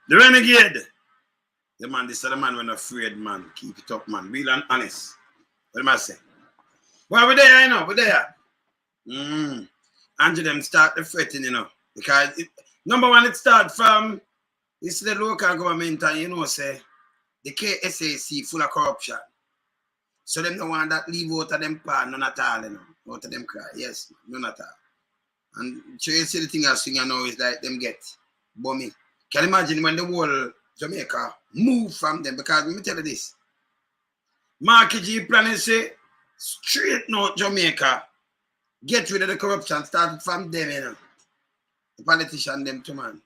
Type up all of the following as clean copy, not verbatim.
The renegade. The man, this is the man when afraid, man. Keep it up, man. Real and honest. What am I saying? Well, we're there, you know. We're there. Andrew them start the fretting, you know. Because, number one, it starts from this the local government and, you know, say, the KSAC full of corruption. So them don't want that leave out of them part, none at all, you know. Out of them cry. Yes, none at all. And so you see the thing I sing, you know, is like them get bummy. Can you imagine when the whole Jamaica move from them? Because let me tell you this. Marky G planning say, straight north Jamaica, get rid of the corruption, started from them, you know. The politician, them too, man.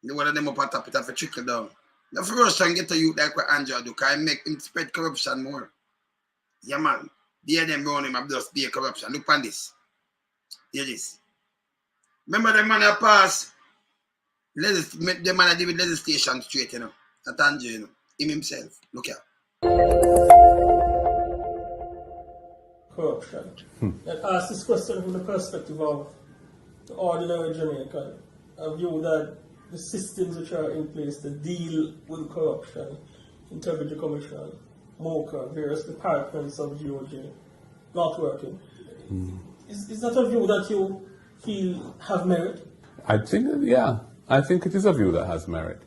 The one of them up on top, it have to trickle down. The first time get to you like what Andrew do, can make him spread corruption more. Yeah, man. They them around him, just be a corruption. Look on this. Hear this. Remember the man that passed, the man that did with legislation straight, you know. That Andrew, you know. Him himself. Look here. Corruption. Let's ask this question from the perspective of the ordinary Jamaican. A view that the systems which are in place to deal with corruption, Integrity Commission, MOCA, various departments of GOG, not working. Is that a view that you feel have merit? I think, yeah. I think it is a view that has merit.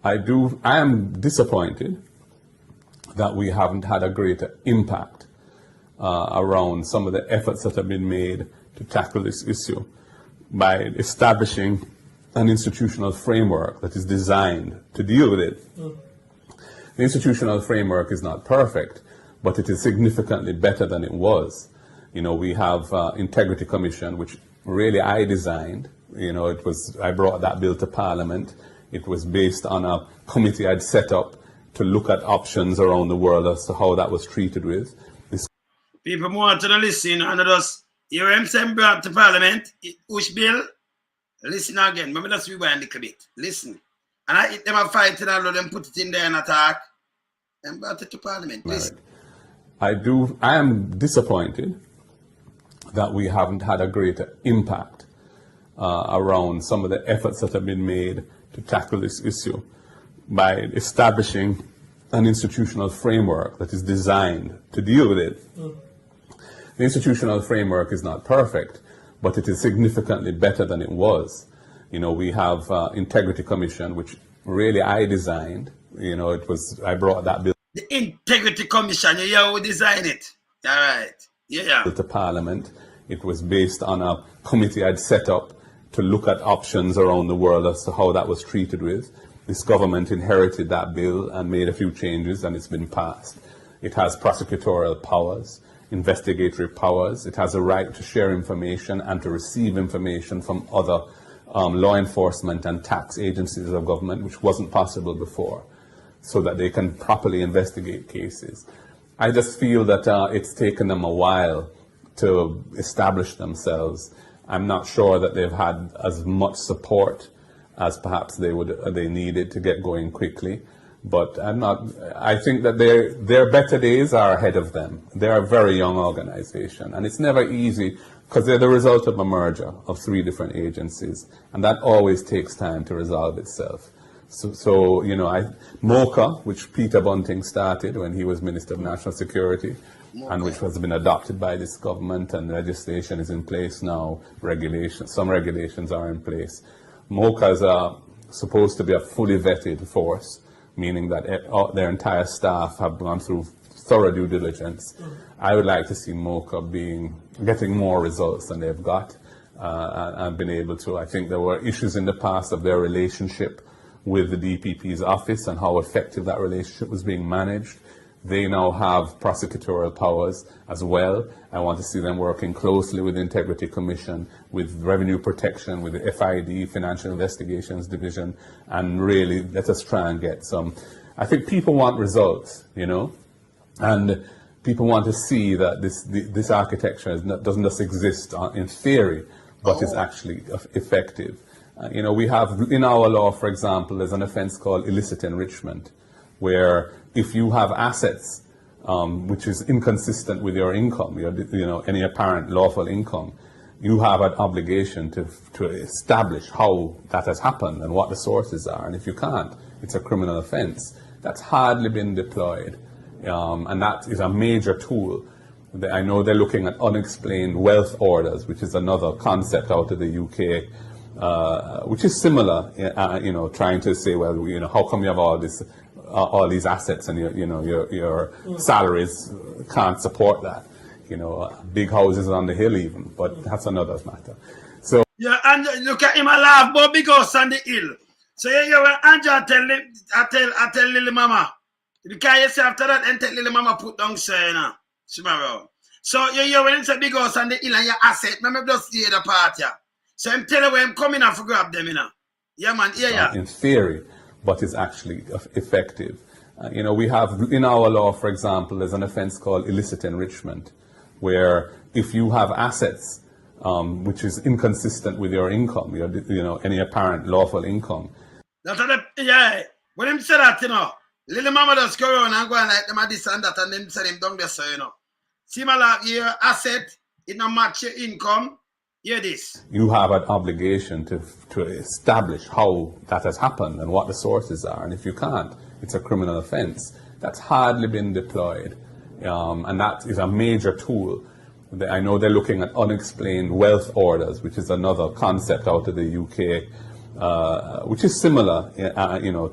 I am disappointed that we haven't had a greater impact around some of the efforts that have been made to tackle this issue by establishing an institutional framework that is designed to deal with it. The institutional framework is not perfect, but it is significantly better than it was. You know, we have Integrity Commission, which really I designed. You know, I brought that bill to Parliament. It was based on a committee I'd set up to look at options around the world as to how that was treated with. People want to listen and just hear him say brought to Parliament, which bill? Listen again. Remember, let's rewind a little bit. Listen. And I hit them a fight and all of them put it in there and attack and brought it to Parliament. Listen. I am disappointed that we haven't had a greater impact around some of the efforts that have been made to tackle this issue by establishing an institutional framework that is designed to deal with it. The institutional framework is not perfect, but it is significantly better than it was. You know, we have Integrity Commission, which really I designed. You know, I brought that bill. The Integrity Commission, you hear who designed it? All right. Yeah. To Parliament. It was based on a committee I'd set up to look at options around the world as to how that was treated with. This government inherited that bill and made a few changes, and it's been passed. It has prosecutorial powers, investigatory powers. It has a right to share information and to receive information from other law enforcement and tax agencies of government, which wasn't possible before, so that they can properly investigate cases. I just feel that it's taken them a while to establish themselves. I'm not sure that they've had as much support as perhaps they needed to get going quickly. But I think that their better days are ahead of them. They're a very young organization, and it's never easy because they're the result of a merger of 3 different agencies, and that always takes time to resolve itself. So you know, MOCA, which Peter Bunting started when he was Minister of National Security, and which has been adopted by this government, and legislation is in place now, some regulations are in place. MOCA is supposed to be a fully vetted force, meaning that their entire staff have gone through thorough due diligence. I would like to see MOCA getting more results than they've got, and been able to. I think there were issues in the past of their relationship with the DPP's office and how effective that relationship was being managed. They now have prosecutorial powers as well. I want to see them working closely with the Integrity Commission, with Revenue Protection, with the FID, Financial Investigations Division, and really let us try and get some. I think people want results, you know, and people want to see that this architecture doesn't just exist in theory, but is actually effective. You know, we have in our law, for example, there's an offense called illicit enrichment, where if you have assets which is inconsistent with your income, any apparent lawful income, you have an obligation to establish how that has happened and what the sources are. And if you can't, it's a criminal offense. That's hardly been deployed. And that is a major tool. I know they're looking at unexplained wealth orders, which is another concept out of the UK, which is similar, trying to say, well, how come you have all these assets and your salaries can't support that? Big houses on the hill even, but that's another matter. So yeah, and look at him a laugh, but big house on the hill. So you when Anja tell little mama, because you say after that and tell little mama put down say So you when it's a big house on the hill and your asset, remember just the other part, yeah. So I'm telling you where I'm coming and for grab them, Yeah, man, yeah. In theory, but it's actually effective. We have in our law, for example, there's an offense called illicit enrichment, where if you have assets which is inconsistent with your income, any apparent lawful income. Yeah, when him say that, little mama just go around and go and like them at this and that, and then say them down there, so see my love, your asset, it not match your income. Hear this. You have an obligation to establish how that has happened and what the sources are. And if you can't, it's a criminal offense. That's hardly been deployed. And that is a major tool. I know they're looking at unexplained wealth orders, which is another concept out of the UK, which is similar,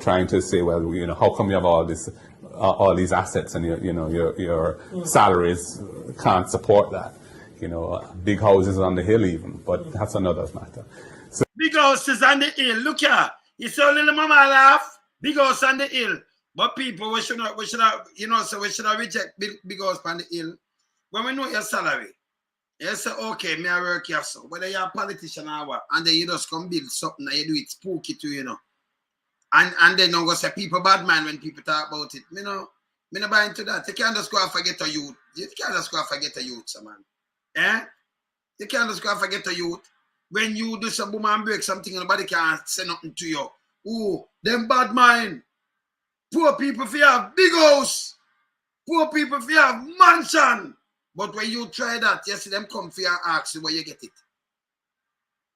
trying to say, well, how come you have all these assets and your salaries can't support that? Big houses on the hill even, but that's another matter. So, big houses on the hill. Look here. You saw little mama laugh. Big house on the hill. But people, we should not reject big house on the hill. When we know your salary, you say, okay, me I work here, so whether you're a politician or what, and then you just come build something and you do it spooky too, And then don't go say people bad man when people talk about it. Me no buy into that. You can't just go and forget a youth. You can't just go and forget a youth, so man. You can't just go and forget a youth. When you do some boom and break something, nobody can say nothing to you. Oh, them bad mind. Poor people fear have big house. Poor people fear have mansion. But when you try that, you see them come fear and ask you where you get it.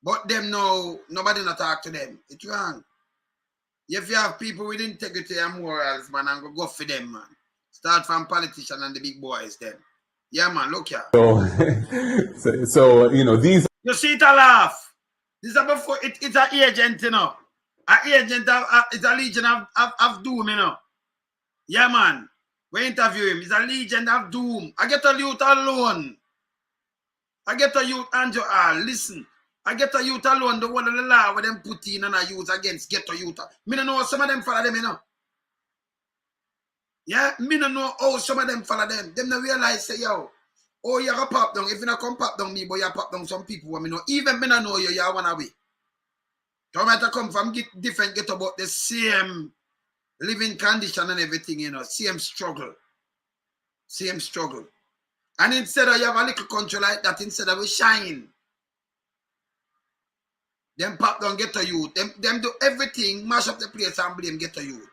But them no, nobody not talk to them. It's wrong. If you have people with integrity and morals, man, and go for them, man. Start from politicians and the big boys, then. Yeah, man, look here. So these. You see it a laugh. This is before it's an agent, An agent it's a legion of doom, Yeah, man. We interview him. It's a legion of doom. I get a youth alone. I get a youth, Andrew, listen. I get a youth alone, the one of the law where them put in and I use against get a youth. Me don't know some of them follow them, Yeah, me don't know how some of them follow them. Them don't realize, say, yo, oh, you have a pop down. If you not come pop down me, but you pop down some people who me know. Even me don't know you, you want away. You might come from different, get about the same living condition and everything, same struggle. Same struggle. And instead of you have a little country like that, instead of we shine, them pop down, get a youth. Them do everything, mash up the place and blame, get a youth.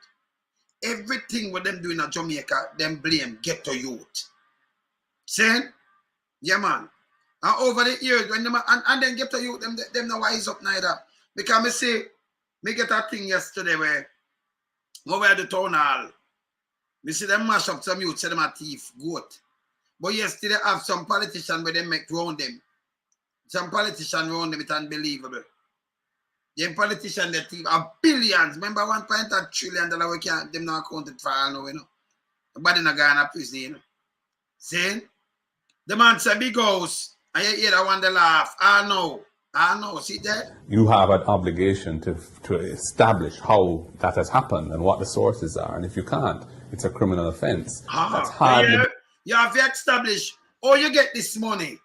Everything what them do in Jamaica, them blame, get a youth. See? Yeah, man. And over the years, when them, and then get a youth, them no wise up neither. Because me get a thing yesterday where over at the town hall, me see them mash up some youth, say them a thief, goat. But yesterday have some politician where they make round them. Some politician round them, it's unbelievable. Them politician that thief have billions. Remember $1.3 trillion we can't them not accounted for all now, Nobody not going to prison, See? The man say big house, and you hear that one the laugh. I know, see that? You have an obligation to establish how that has happened and what the sources are. And if you can't, it's a criminal offense. That's hard. You have to establish, you get this money.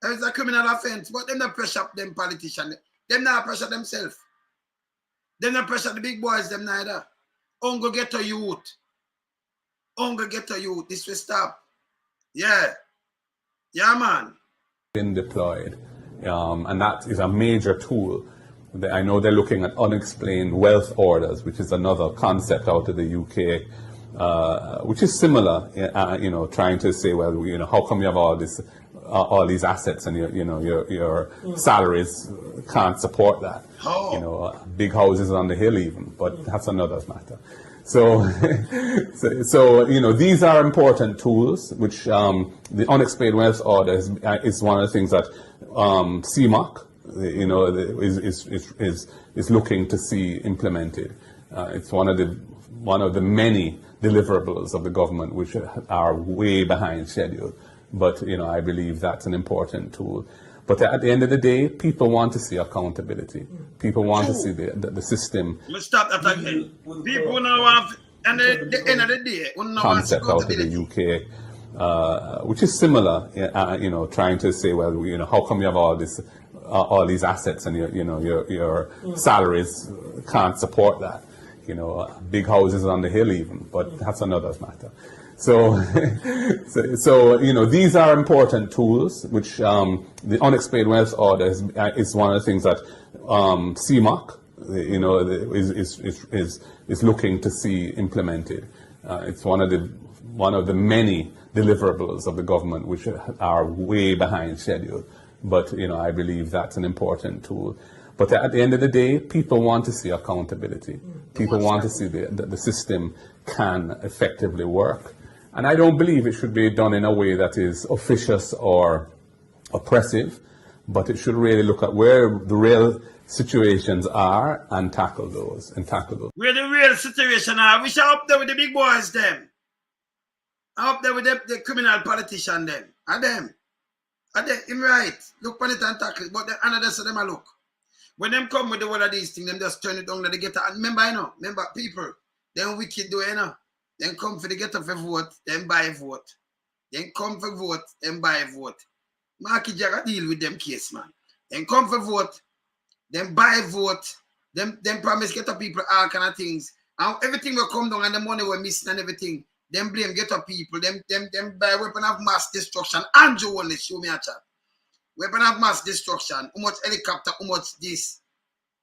It's a criminal offense, but them not pressure up them politicians. Them not pressure themselves. Them not pressure the big boys, them neither. Go get a youth. Go get a youth. This will stop. Yeah. Yeah, man. Been deployed. And that is a major tool. I know they're looking at unexplained wealth orders, which is another concept out of the UK, which is similar, trying to say, well, how come you have all all these assets and your salaries can't support that. Oh. You know, big houses on the hill even, but that's another matter. So, these are important tools, which the unexplained wealth order is one of the things that CMOC, is looking to see implemented. It's one of the many deliverables of the government which are way behind schedule. But I believe that's an important tool. But at the end of the day, people want to see accountability. People want to see the system. Let's stop that again. People now want, and at the end of the day, concept out of the UK, which is similar. Trying to say, well, how come you have all these assets and your salaries can't support that? Big houses on the hill even, but that's another matter. So, these are important tools, which the unexplained wealth order is one of the things that CMOC, is looking to see implemented. It's one of the many deliverables of the government which are way behind schedule. But I believe that's an important tool. But at the end of the day, people want to see accountability. People want to see the system can effectively work. And I don't believe it should be done in a way that is officious or oppressive, but it should really look at where the real situations are and tackle those. Where the real situation are, we shall up there with the big boys them. Up there with the criminal politician them. And them. Him right. Look on it and tackle it. But another so them a look. When them come with all of these things, them just turn it down to the ghetto. And remember people, them wicked do Then come for the ghetto for vote, then buy vote. Then come for vote, then buy vote. Marky Jagger deal with them case, man. Then come for vote, then buy vote, then promise ghetto people all kind of things. And everything will come down and the money we're missing and everything. Then blame ghetto people, them buy weapon of mass destruction. Andrew Holness, show me a chat. Weapon of mass destruction. How much helicopter, how much this.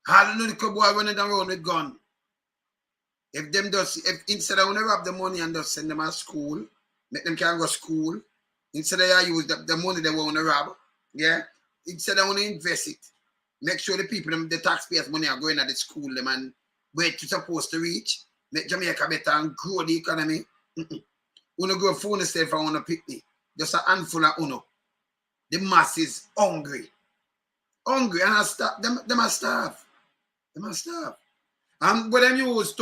How the little boy running around with gun. If instead of when they rob the money and just send them to school, make them can go to school, instead of use the money they want to rob, yeah, instead of when they invest it, make sure the people, the taxpayers' money are going to the school, them and where it's supposed to reach, make Jamaica better and grow the economy. Uno go phone yourself and want to pick me. Just a handful of uno. The masses hungry, and I starve. Them are starve. And what them used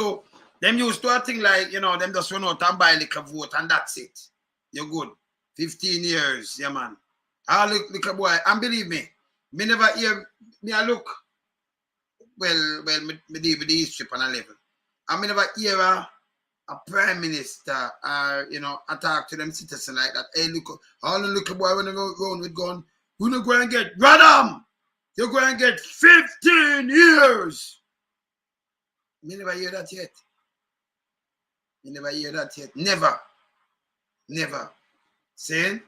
to a thing like, them just run out and buy like a vote and that's it. You're good. 15 years, yeah man. I look like a boy, and believe me never hear, I look, me deal with the history on a level. I never hear a prime minister, attack to them citizens like that. Hey, look, all the little boy when they go around with gun, you're not going to get, Radam! You're going to get 15 years! Me never hear that yet. Never. Saying,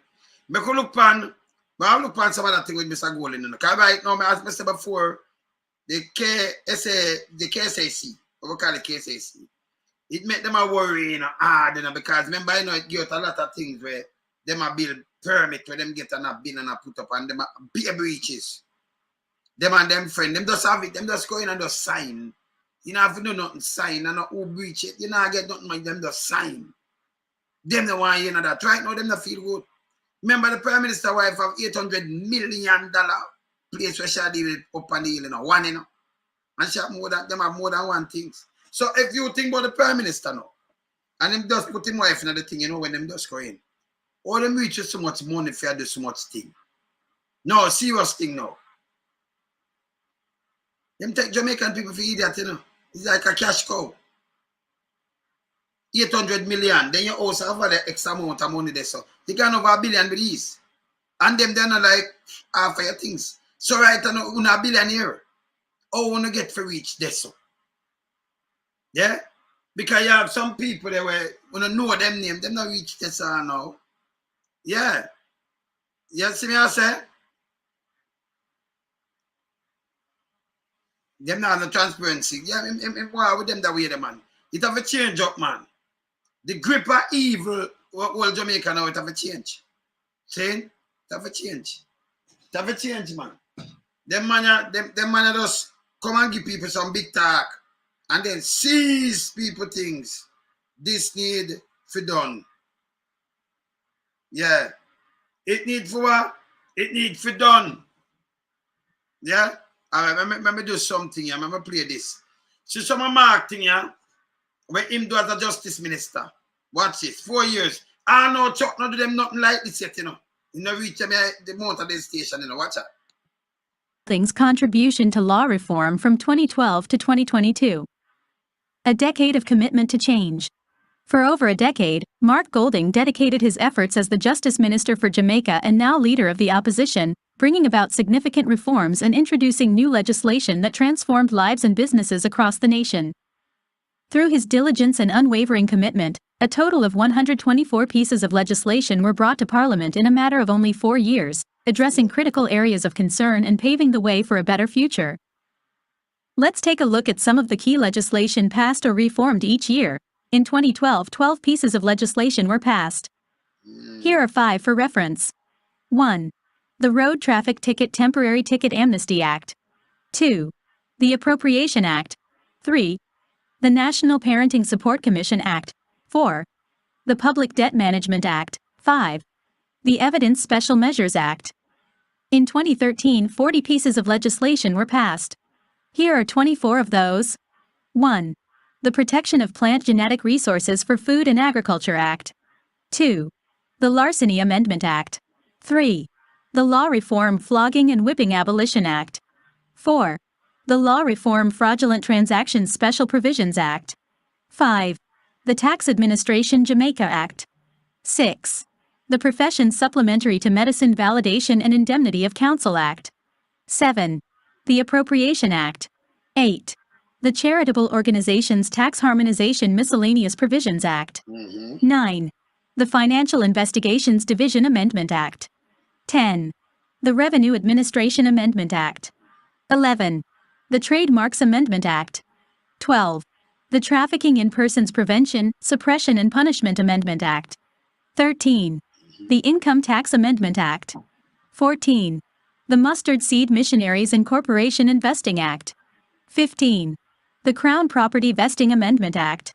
I look on some other thing with Mr. Golden. Because right now, as I said before, the KSAC, what we call the KSAC, it make them a worry, hard, because remember, it give a lot of things where them a build permit, where them get a bin and a put up, and them a beer breaches. Them and them friend, them just have it, them just go in and just sign. You know, if you do nothing, sign, and not who breach it, you know, get nothing like them just sign. Them the one, that. Right now, them the feel good. Remember the Prime Minister wife have $800 million place where she deal up on the hill, one, and she have them have more than one thing. So if you think about the Prime Minister now, and him just put him wife in the thing, when them just go in, all them reach so much money for do so much thing. No, serious thing now. Them take Jamaican people for idiot, It's like a cash cow. 800 million. Then you also have the X amount of money there. So you can over $1 billion with these. And them they're not like half of your things. So right now, you're a billionaire. Oh, want to get for reach this. So. Yeah? Because you have some people that were when you know them name, them not reach this now. Yeah. You see me I say? Them not the transparency. Yeah, why with them that way, man. It have a change up, man. The grip of evil, what Jamaica now, it have a change. See? Have a change. Have a change, man. Them man just come and give people some big talk and then seize people things. This need for done. Yeah. It need for what? It need for done. Yeah? Alright, let me do something here. Let me play this. So some mark thing here. When him do as a justice minister. Watch this. 4 years. I know Chuck not do them nothing like this yet, you know. You know, reach them the mount of the station, you know. Watch out. Thing's contribution to law reform from 2012 to 2022. A decade of commitment to change. For over a decade, Mark Golding dedicated his efforts as the Justice Minister for Jamaica and now leader of the opposition, bringing about significant reforms and introducing new legislation that transformed lives and businesses across the nation. Through his diligence and unwavering commitment, a total of 124 pieces of legislation were brought to Parliament in a matter of only 4 years, addressing critical areas of concern and paving the way for a better future. Let's take a look at some of the key legislation passed or reformed each year. In 2012, 12 pieces of legislation were passed. Here are 5 for reference. 1. The Road Traffic Ticket Temporary Ticket Amnesty Act. 2. The Appropriation Act. 3. The National Parenting Support Commission Act. 4. The Public Debt Management Act. 5. The Evidence Special Measures Act. In 2013, 40 pieces of legislation were passed. Here are 24 of those. 1. The Protection of Plant Genetic Resources for Food and Agriculture Act. 2. The Larceny Amendment Act. 3. The Law Reform Flogging and Whipping Abolition Act. 4. The Law Reform Fraudulent Transactions Special Provisions Act. 5. The Tax Administration Jamaica Act. 6. The Professions Supplementary to Medicine Validation and Indemnity of Counsel Act. 7. The Appropriation Act. 8. The Charitable Organizations Tax Harmonization Miscellaneous Provisions Act. 9. The Financial Investigations Division Amendment Act. 10. The Revenue Administration Amendment Act. 11. The Trademarks Amendment Act. 12. The Trafficking in Persons Prevention, Suppression and Punishment Amendment Act. 13. The Income Tax Amendment Act. 14. The Mustard Seed Missionaries and Corporation Investing Act. 15. The Crown Property Vesting Amendment Act.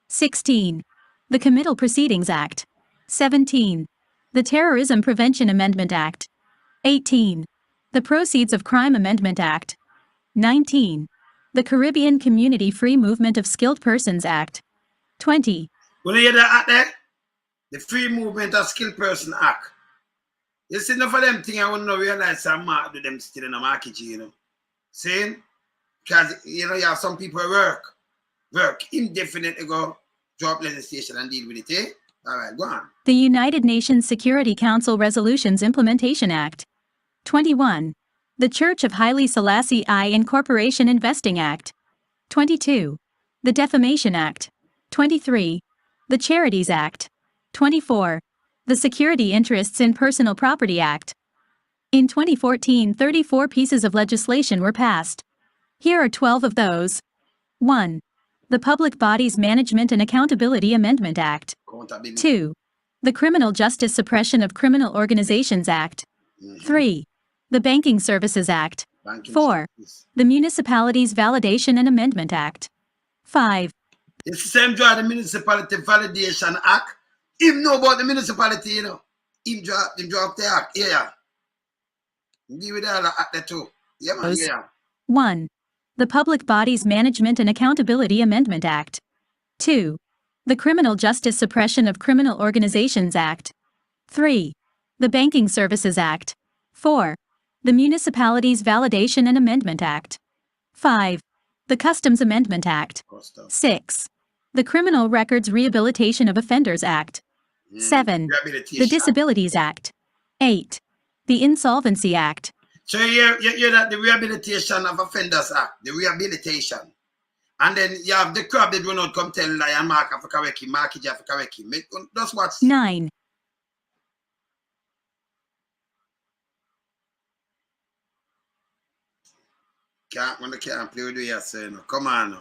16. The Committal Proceedings Act. 17. The Terrorism Prevention Amendment Act. 18. The Proceeds of Crime Amendment Act. 19. The Caribbean Community Free Movement of Skilled Persons Act. 20. When you hear that act there? The Free Movement of Skilled Person Act. You see, enough of them things I wouldn't realize some mark do them still in the market, you know. Saying? Because, you know, you have some people work indefinitely go drop legislation and deal with it, eh? All right, go on. The United Nations Security Council Resolutions Implementation Act. 21. The Church of Haile Selassie I Incorporation Investing Act. 22. The Defamation Act. 23. The Charities Act. 24. The Security Interests in Personal Property Act. In 2014, 34 pieces of legislation were passed. Here are 12 of those. 1. The Public Bodies Management and Accountability Amendment Act. 2. The Criminal Justice Suppression of Criminal Organizations Act. 3. The Banking Services Act. 4. The Municipalities Validation and Amendment Act. 5. It's the same draw the Municipality Validation Act. Him know about the municipality, you know. Him drop the act. Yeah. Give it all act there too. Yeah, man. Yeah. 1. The Public Bodies Management and Accountability Amendment Act. 2. The Criminal Justice Suppression of Criminal Organizations Act. 3. The Banking Services Act. 4. The Municipalities Validation and Amendment Act. 5. The Customs Amendment Act. 6. The Criminal Records Rehabilitation of Offenders Act. 7. The Disabilities Act. 8. The Insolvency Act. So you hear that the Rehabilitation of Offenders Act, the rehabilitation. And then you have the crowd that do not come tell Lion Mark of Kaweki, Mark Ija of Kaweki. That's what's 9. Can't play with you, say no. Come on now.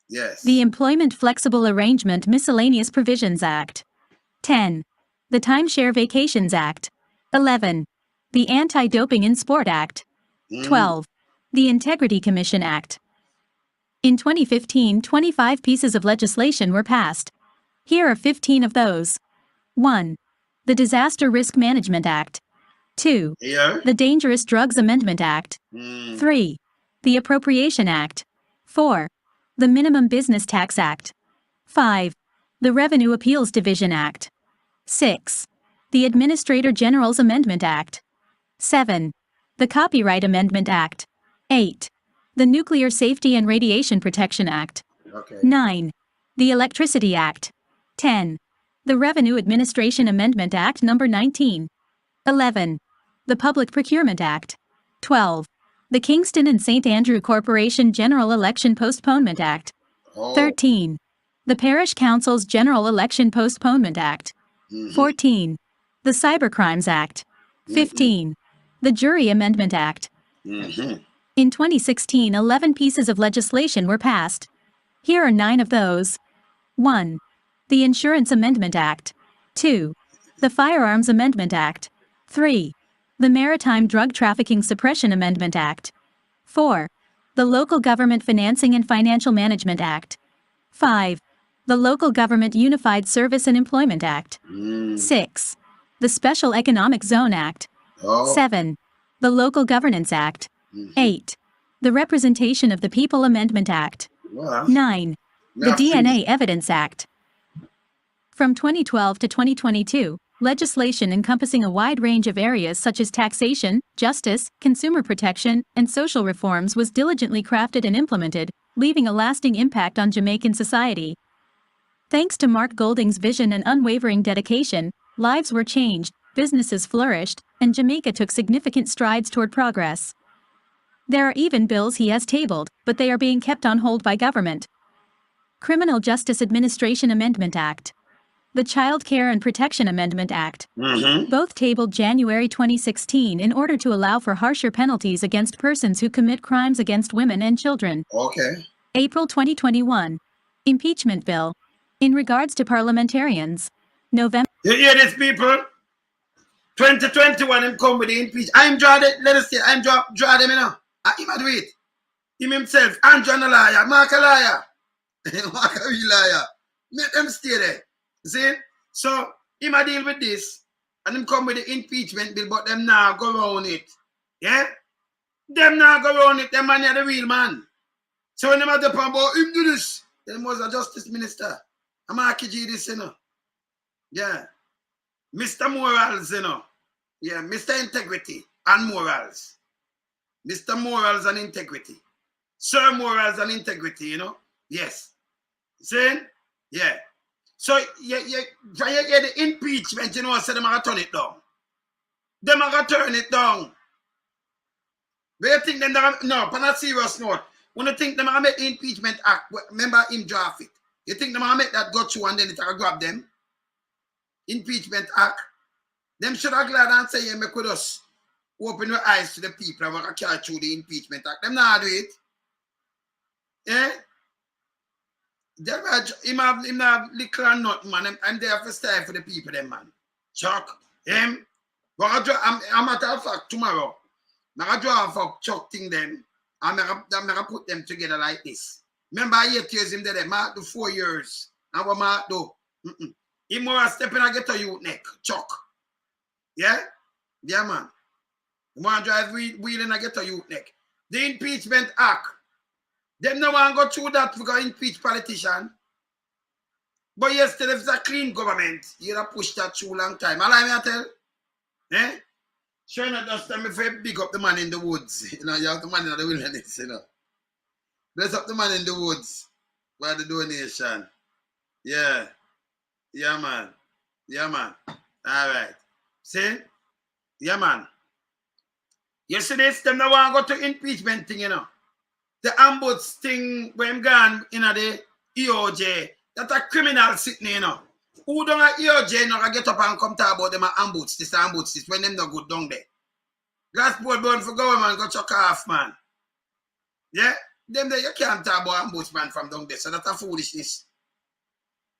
Yes. The Employment Flexible Arrangement Miscellaneous Provisions Act. 10. The Timeshare Vacations Act. 11. The Anti-Doping in Sport Act. 12. The Integrity Commission Act. In 2015, 25 pieces of legislation were passed. Here are 15 of those. 1. The Disaster Risk Management Act. 2. The Dangerous Drugs Amendment Act. 3. The Appropriation Act. 4. The Minimum Business Tax Act. 5. The Revenue Appeals Division Act. 6. The Administrator General's Amendment Act. 7. The Copyright Amendment Act. 8. The Nuclear Safety and Radiation Protection Act. 9. The Electricity Act. 10. The Revenue Administration Amendment Act No. 19. 11. The Public Procurement Act. 12. The Kingston and St. Andrew Corporation General Election Postponement Act. 13. The Parish Council's General Election Postponement Act. 14. The Cybercrimes Act. 15. The Jury Amendment Act. In 2016, 11 pieces of legislation were passed. Here are 9 of those. 1. The Insurance Amendment Act. 2. The Firearms Amendment Act. 3. The Maritime Drug Trafficking Suppression Amendment Act. 4. The Local Government Financing and Financial Management Act. 5. The Local Government Unified Service and Employment Act. 6. The Special Economic Zone Act. 7. The Local Governance Act. 8. The Representation of the People Amendment Act. 9. The DNA Evidence Act. From 2012 to 2022, legislation encompassing a wide range of areas such as taxation, justice, consumer protection, and social reforms was diligently crafted and implemented, leaving a lasting impact on Jamaican society. Thanks to Mark Golding's vision and unwavering dedication, lives were changed, businesses flourished, and Jamaica took significant strides toward progress. There are even bills he has tabled, but they are being kept on hold by government. Criminal Justice Administration Amendment Act. The Child Care and Protection Amendment Act. Both tabled January 2016 in order to allow for harsher penalties against persons who commit crimes against women and children. April 2021. Impeachment Bill. In regards to parliamentarians. November. You hear this, people? 2021, him come with the impeachment. I'm draw them, let us say, I'm draw them, you know. Him do it. Him himself, Andrew a liar, Mark a liar. Mark a real liar. Make them stay there. See? So, him a deal with this, and him come with the impeachment bill, but them now go around it. Yeah? Them now go around it, them man are the real man. So when them are the about him do this, them was a justice minister. I'm Marky G this, you know. Yeah. Mr. Morals, you know. Yeah, Mr. Integrity and Morals. Mr. Morals and Integrity. Sir Morals and Integrity, you know. Yes. See? Yeah. So, you get the impeachment, you know, so them are going to turn it down. Them are going to turn it down. But you think them, no, on a serious note, when you think them are going to make the impeachment act, remember him draft it. You think them are going to make that go through and then it will grab them? Impeachment act. Them should have glad and say, yeah, make with us open your eyes to the people and we're going to carry through the impeachment act. Them not do it. Yeah? Him have little or nothing, man. I'm there for style for the people, them, man. Chuck, him. But I'm matter of fact, tomorrow, I'm going to draw for Chuck thing them and I'm going to put them together like this. Remember, 8 years him there, Mark do 4 years. And what Mark do? Him more a step in and get to you neck, Chuck. Yeah? Yeah, man. You want to drive wheel and get to you neck. The impeachment act. Them no want to go through that to impeach politician. But yesterday, if it's a clean government, you'd have pushed that through a long time. Allow me to tell. Eh? Sure not just tell me if you big up the man in the woods. You know, you have the man in the wilderness, you know. Bless up the man in the woods by the donation. Yeah. Yeah, man. Yeah, man. All right. See? Yeah, man. You see this? Them no want to go to impeachment thing, you know. The ambush thing when gone in the EOJ, that's a criminal sitting, you know. Who don't have EOJ not get up and come talk about them ambush this when them not good down there. Glass board burn for government go chuck off, man. Yeah? Them there you can't talk about ambush man from down there, so that's a foolishness.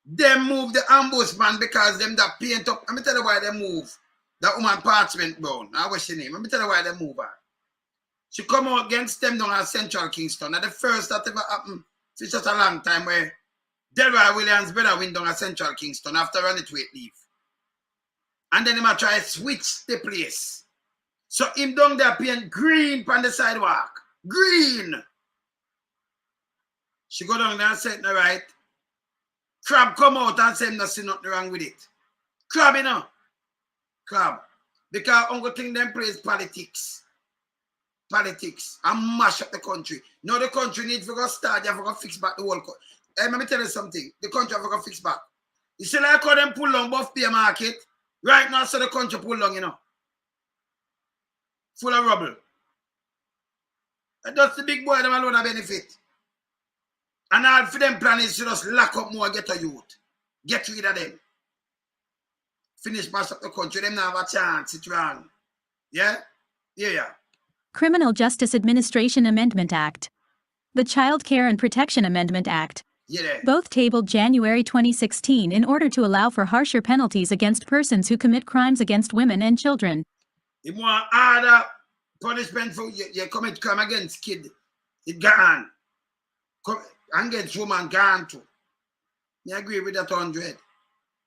Them move the ambush man because them that paint up. Let me tell you why they move. That woman Parchment Brown, I what's her name? Let me tell you why they move her. She come out against them down at Central Kingston. That's the first that ever happened for such a long time where Delroy Williams' brother went down at Central Kingston after running to leave. And then he might try to switch the place. So him down there paying green on the sidewalk. Green. She go down there and say no right. Crab come out and say nothing nothing wrong with it. Crab, you know. Crab. Because Uncle think them plays politics. Politics. And mash up the country. Now the country needs to go start. You have to go fix back the whole country. Hey, let me tell you something. The country have to go fix back. You see like how them pull down Buff Beer Market. Right now, so the country pull down, you know. Full of rubble. And that's the big boy them alone a benefit. And all for them plan is to just lock up more, get a youth. Get rid of them. Finish mash up the country. Them not have a chance. It's wrong. Yeah? Yeah. Criminal Justice Administration Amendment Act. The Child Care and Protection Amendment Act. Yeah. Both tabled January 2016 in order to allow for harsher penalties against persons who commit crimes against women and children. If you want harder punishment for you commit crime against kid, it gone. Against woman gone too. I agree with that 100.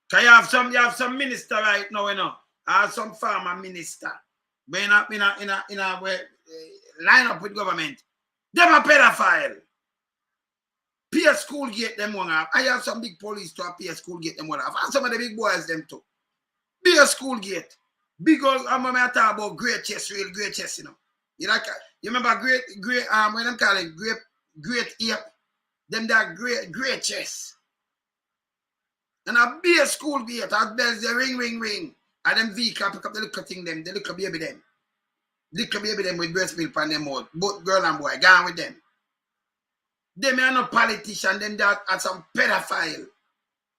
Cause you have some minister right now, you know. Or some farmer minister. But in a line up with government. Them a pedophile. Peer school gate them one have. I have some big police to a peer school gate them one have. And some of the big boys them too. Peer school gate. Big old, I'm going to talk about great chest, real great chest, you know. You remember great, when them call it great ear, them that great chest. And a beer school gate, that bells the ring. And them vehicle pick up the little thing them, the little baby them. Little baby them with breast milk on them out. Both girl and boy, gone with them. Them are no politician, them that are some pedophile.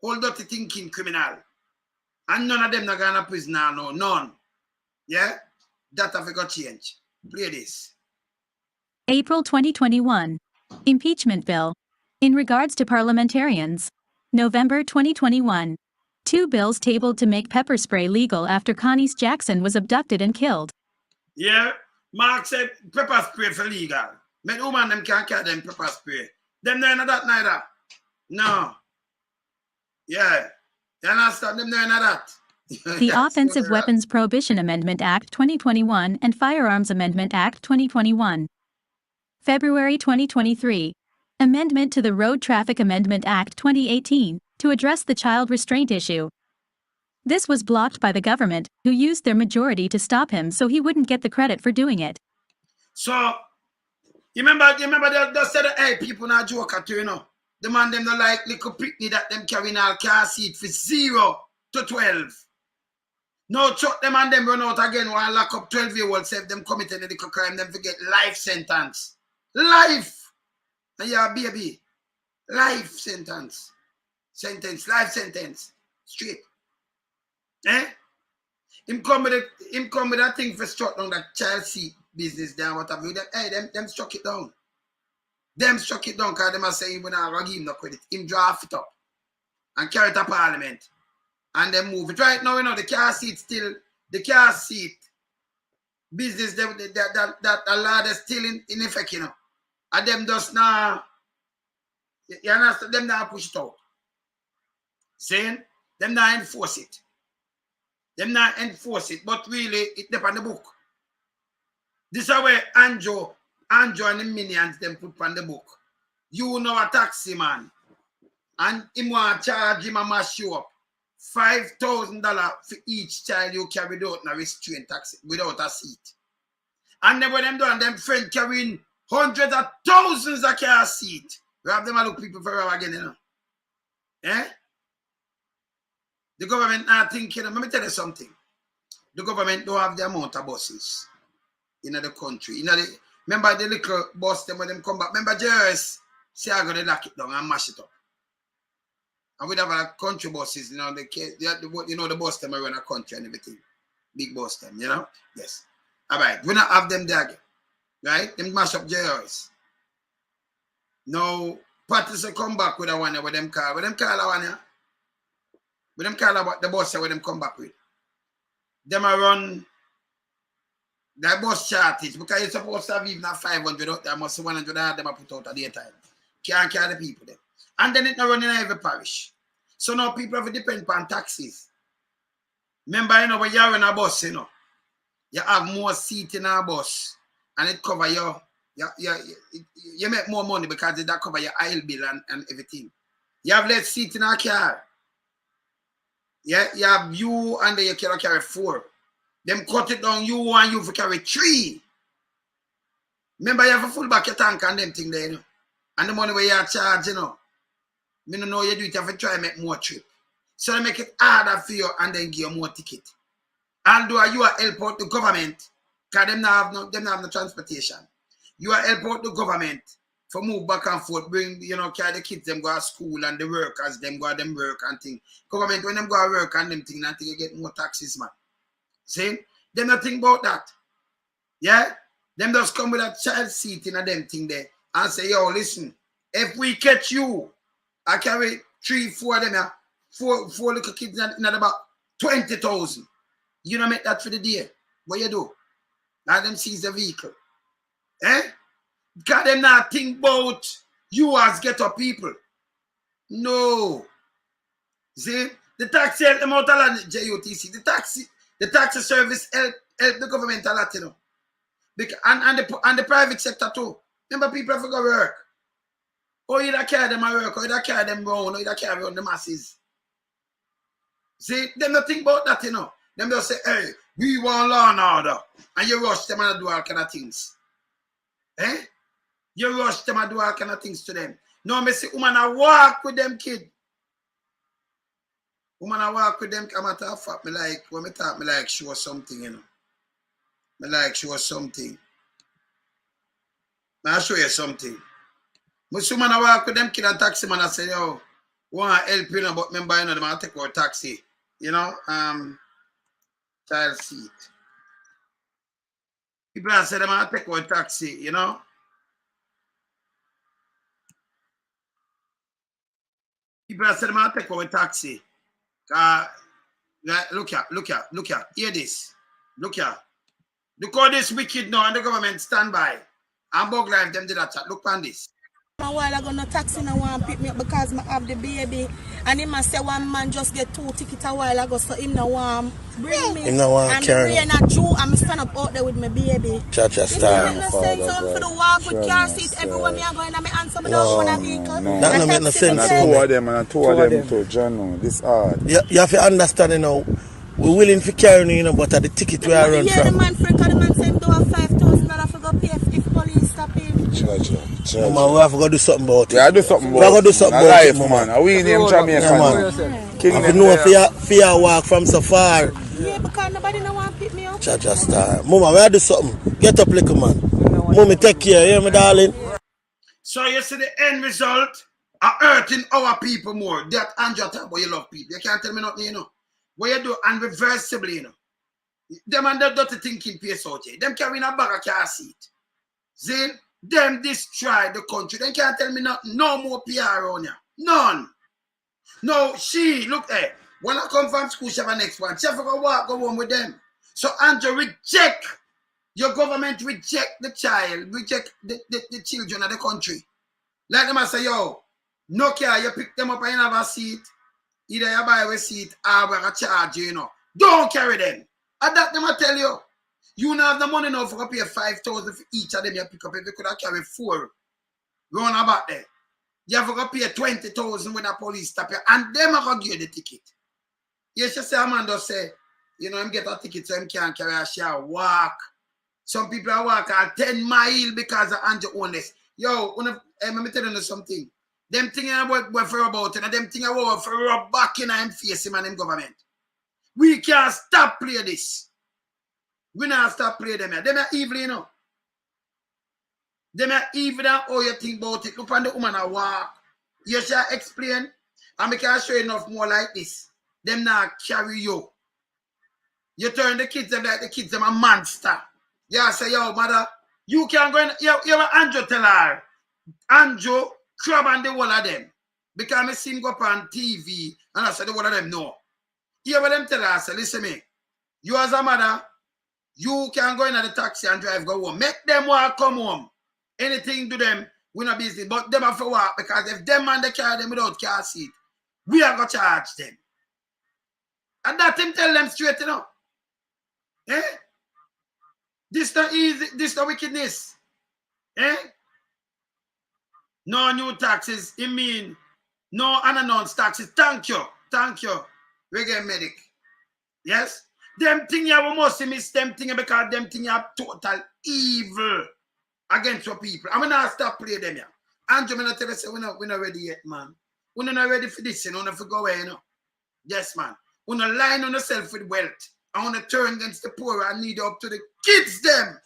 All dirty thinking criminal. And none of them not going to prison now, no. None. Yeah? That have got change. Play this. April 2021. Impeachment Bill. In regards to parliamentarians. November 2021. 2 bills tabled to make pepper spray legal after Connie Jackson was abducted and killed. Yeah? Mark said pepper spray for legal. Men woman them can't carry them pepper spray. Them no know that neither. No. Yeah. You understand? Them no know that. The Offensive Weapons Prohibition Amendment Act 2021 and Firearms Amendment Act 2021. February 2023. Amendment to the Road Traffic Amendment Act 2018 to address the child restraint issue. This was blocked by the government, who used their majority to stop him so he wouldn't get the credit for doing it. So, you remember they said, hey, people not joke at you, you know. The man them not like little Pitney that them carrying all car seat for 0 to 12. No chuck them and them run out again while lock up 12-year-olds say them committed a little crime, them forget life sentence. Life! And yeah, baby. Life sentence. Life sentence. Straight. Eh? Him come with that thing for struck down that child seat business down, whatever. Hey, them struck it down. Them struck it down because them are saying when I give him no credit. Him draft it up and carry it to parliament. And then move it. Right now, you know, the car seat business that a lot is still in effect, you know. And them just now, you understand, them now push it out. Saying, them now enforce it. But really, it depends on the book. This is where Andrew and the minions them put on the book. You know a taxi man. And him want to charge him and mash you up. $5,000 for each child you carry without a restraint taxi, without a seat. And then when them done, them friend carrying hundreds of thousands of car seat. We have them a look people forever again, you know. Eh? The government not thinking, let me tell you something. The government don't have the amount of buses in the country. Remember the little bus them when them come back. Remember JRS say I'm gonna lock it down and mash it up. And we'd have a country buses, you know, the bus them around the country and everything. Big bus them, you know? Yes. All right. We not have them there again. Right? Them mash up JRS. Now, parties will come back with a one with them call. With them call a one, yeah? With them call about the bus where them come back with. them a run that bus shortage because you're supposed to have even 500 out there, must 100 of them a put out at the time. Can't carry the people there. And then it's not running in every parish. So now people have to depend on taxis. Remember, you know, when you're in a bus, you know, you have more seat in a bus and it cover you make more money because it cover your oil bill and everything. You have less seat in a car. Yeah, you have you and then you cannot carry 4. Them cut it down, you and you for carry 3. Remember, you have a full back your tank and them thing there, you know. And the money where you are charged, you know. Me don't know you do it, you have to try and make more trip. So they make it harder for you and then give you more ticket. Although you are help out the government, because them not have no transportation. You are help out the government for move back and forth, bring, you know, carry the kids, them go to school and the workers, them go to them work and thing. Government, when them go to work and them thing, and you get more taxes, man. See? Them not think about that. Yeah? Them just come with a child seat in a them thing there and say, yo, listen, if we catch you, I carry 3, 4 of them here, four little kids in about 20,000. You don't make that for the day. What you do? Now them seize the vehicle. Eh? Because them not think about you as ghetto people. No. See? The taxi help them out a lot, JUTC. The taxi service help the government a lot, you know. Because, and the private sector too. Remember, people have to go work. Or you don't carry them at work, or you don't carry them around, or you don't carry around the masses. See, them don't think about that, you know. Them just say, hey, we want law and order. And you rush them and do all kind of things. Eh? You rush them and do all kind of things to them. No, me see woman I walk with them kid. Woman I walk with them, come at her fact, me like, when me talk, me like show something, you know. Me like show something. I'll show you something. But woman I walk with them kid and taxi man, I say, yo, want to help you, know, but remember, you know, them I take our taxi. You know, child seat. People have said them I take our taxi, you know. People have said them I take our taxi. Look here. Hear this. Look here. Look how this wicked now and the government stand by. And bug life them did that chat. Look on this. A while ago, no taxi no want pick me up because I have the baby. And him say one man just get 2 tickets a while ago, so him no want bring me. Him no want and carry. And rain a Jew, and me stand up out there with my baby. Cha-cha style. I'm not saying something for the walk with car seat everywhere me are going and me answer me don't own a vehicle. That no make no sense. Two of them to John, this hard. You have to understand, you know, we're willing to carry, you know, but at the ticket we are run Yeah, the from. man freak, the man say him do a $5,000 for go pay if police stop him. Man, we have to go do something about it. Yeah, do something about it. We have to do something about it, man. We name Jamaica. Yeah, man. King if you know fear walk from so far. Yeah, because nobody no want pick me up. Cha-cha style. Mama, we have to do something. Get up, little man. Mommy, take care, hear me, darling? So you see the end result are hurting our people more. That Andrew talk about you love people. You can't tell me nothing, you know. What you do, and reversibly, you know. Them and that dirty thinking place out here. Them carrying a bag of car seat. See? Them destroy the country. They can't tell me nothing. No more PR on here. None. No, she, look there. When I come from school, she have a next one. She have to go home with them. So Andrew, reject. Your government reject the child. Reject the children of the country. Like them I say, yo, no care, you pick them up and you have a seat. Either you buy a seat or we're going to charge you, you know. Don't carry them. And that them I tell you. You don't have the money now for pay 5,000 for each of them you pick up. If you could have carried 4 round about there. You have to pay 20,000 when the police stop you. And them are going to give you the ticket. You should say, Amanda say, you know, him get a ticket so him can't carry a share, walk. Some people are walking 10 miles because of Andrew Holness. Yo, let me tell you something. Them things about for about it, and them things about for rub back in him face him and him government. We can't stop play this. We not stop play them here. Them are evil, you know. Them are evil and how you think about it. Look on the woman I walk. You shall explain. And we can show you enough more like this. Them not carry you. You turn the kids them like the kids them a monster. Yeah, say, yo, mother, you can go in. You have Andrew tell her. Andrew crab and the whole of them. Because I see him go up on TV and I said the whole of them no. You have them tell her, say, listen me. You as a mother, you can go in at the taxi and drive go home. Make them walk come home. Anything to them, we're not busy. But them have to walk because if them man they carry them without car seat, we are going to charge them. And that him tell them straight, you know. Eh? This not easy, this not wickedness. Eh? No new taxes, it mean no unannounced taxes. Thank you. Reggae medic. Yes? Them thing you must miss them thing because them thing are total evil against your people. I'm gonna stop playing them here. Andrew, I'm gonna tell you, say, we're not ready yet, man. We're not ready for this, you know, not for go away, you know. Yes, man. We're not line on yourself with wealth. I want to turn against the poor and need up to the kids, them.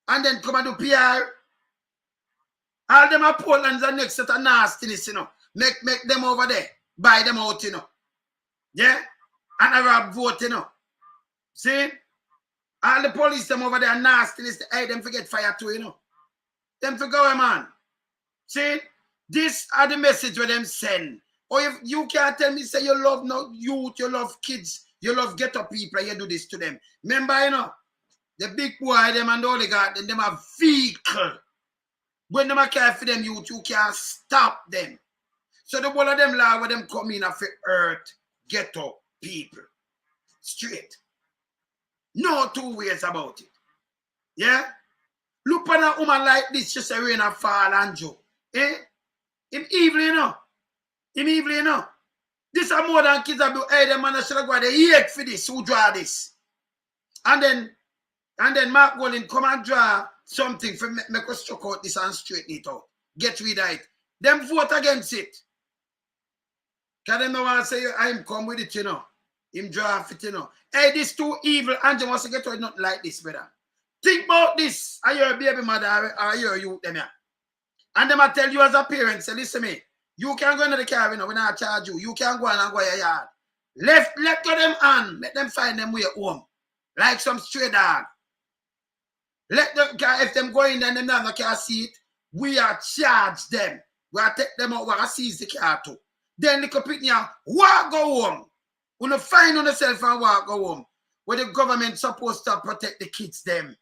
And then come and do PR. All them are Portland's and next set of nastiness, you know. Make them over there. Buy them out, you know. Yeah? And Arab vote, you know. See? All the police them over there nastiness. Hey, them forget fire too, you know. Them forget away, man. See? This are the message where them send. Or if you can't tell me, say you love no youth, you love kids, you love ghetto people, and you do this to them. Remember, you know, the big boy, them and the oligarch, them have vehicle. When them care for them youth, you can't stop them. So the whole of them law where them come in for earth, ghetto people. Straight. No two ways about it. Yeah? Look on a woman like this, she say rain and fall and joke. Eh? Him evil, you know. Him evil, you know. This are more than kids that do, hey, them man should have got the hate for this, who draw this. And then Mark Golding come and draw something for make us struck out this and straighten it out. Get rid of it. Them vote against it. Because them no want to say, I'm come with it, you know. Him draw it, you know. Hey, this too evil. Angel wants to get to it, not like this, brother. Think about this. Are you a baby mother or you youth them here? And them I tell you as a parent, say, listen me, you can't go into the car, you know, when I charge you. You can't go and go your yard. Let go them on. Let them find them way home. Like some stray dog. Let them, if them go in there and them not can see it, we are charge them. We are take them out, we are seize the car too. Then the company walk go home. We will find on yourself and walk go home. Where the government supposed to protect the kids them.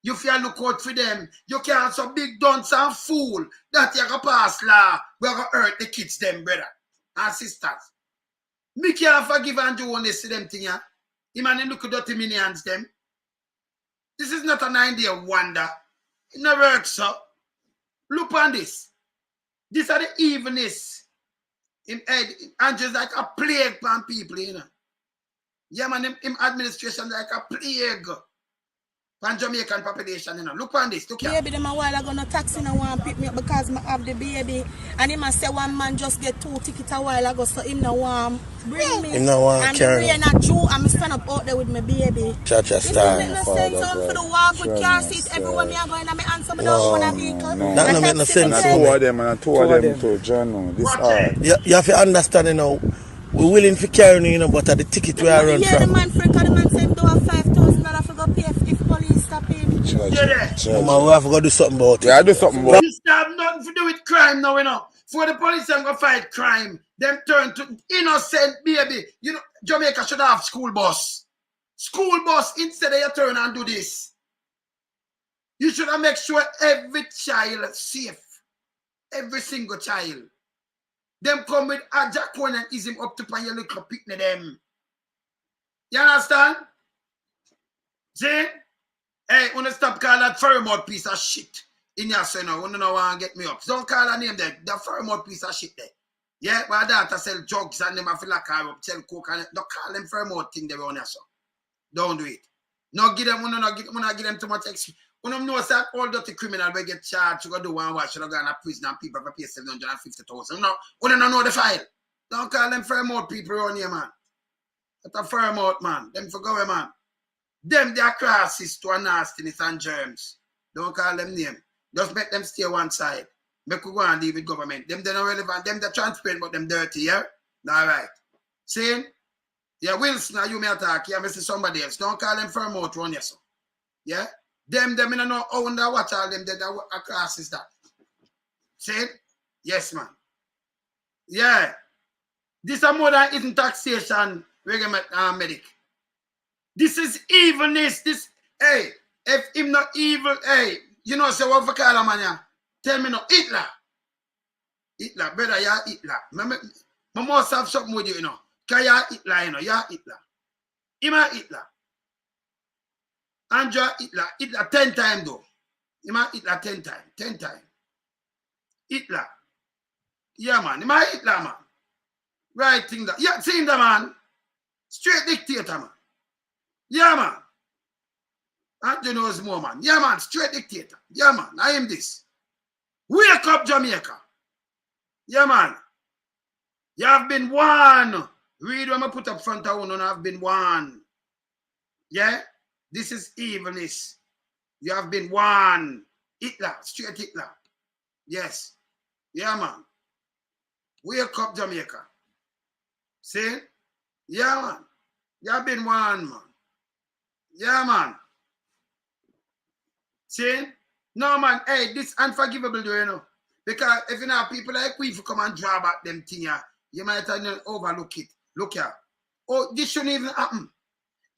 You feel look out for them. You can't some big dunce and fool that you can pass law. We're going to hurt the kids them, brother and sisters. Me can't forgive and do honest to them thing, yeah. Him and him look at dirty minions them. This is not an idea wonder. It never works, so. Look on this. These are the evilness. And just like a plague on people, you know. Yeah, man, him administration like a plague. And Jamaican population, you know. Look on this. Look here. Baby, them a while ago no taxi no want pick me up because I have the baby. And him a say one man just get 2 tickets a while ago, so him no want bring me. Him no want carry. And I'm Jew, I'm stand up out there with my baby. Cha-cha style. It make no sense for the walk with car seat everywhere me are going and me answer me don't own a vehicle. That no make no sense. Two of them to journal. This hard. You have to understand, you know, we're willing to carry, you know, but at the ticket we are run yeah, from. the man freak, the man said do a $5,000 for go pay if police stop him. Man, we have to go do something about it. Yeah, do something about it. This have nothing to do with crime now, you know. For the police and go fight crime, them turn to innocent baby. You know, Jamaica should have school bus. School bus instead of you turn and do this. You should have make sure every child is safe. Every single child. Them come with a jackone and ease him up to pan your little picnic them. You understand? See? Hey, wanna stop calling that Fairmouth piece of shit in your son now. Wanna know want to get me up. Don't call her name there. That Fairmouth piece of shit there. Yeah, my daughter sell drugs and them have to lock her up, sell coke and don't call them Fairmouth thing there on your son. Don't do it. No give them, wanna give them too much excuse. When you know that all dirty criminal will get charged, you go do one watch, you go in a prison and people pay 750,000. No, we don't know the file. Don't call them Fairmouth people around here, man. That's a Fairmouth, man. Them for go away, man. Them, they are crosses to a nastiness and germs. Don't call them name. Just make them stay one side. Make we go and deal with government. Them, they're not relevant. Them, they're transparent, but them dirty, yeah? All right. See? Yeah, Wilson, you may attack. Yeah, Mr. Somebody else. Don't call them Fairmouth run, yes, sir. Yeah? Them, I don't know how under watch all them, that across is that. See? Yes, man. Yeah. This is more than isn't taxation, regular medic. This is evilness. This, hey, if him not evil, hey, you know, say what for call a man, yeah? Tell me no, Hitler. Hitler, brother, yeah, Hitler. I must have something with you, you know. Because you're Hitler, you know, you're Hitler. Him a Hitler. Andrew Hitler, Hitler 10 times though. Him a Hitler 10 times, 10 times. Hitler. Yeah, man. Him a Hitler, man. Right thing that. Yeah, see him, the man. Straight dictator, man. Yeah, man. Andrew knows more, man. Yeah, man. Straight dictator. Yeah, man. I am this. Wake up, Jamaica. Yeah, man. You have been warned. Read what I put up front of one and I've been warned. Yeah? This is evilness. You have been warned. Hitler. Straight Hitler. Yes. Yeah, man. Wake up, Jamaica. See? Yeah, man. You have been warned, man. Yeah, man. See? No, man. Hey, this unforgivable, you know. Because if you know people like we come and draw back them thing, you might overlook it. Look here. Oh, this shouldn't even happen.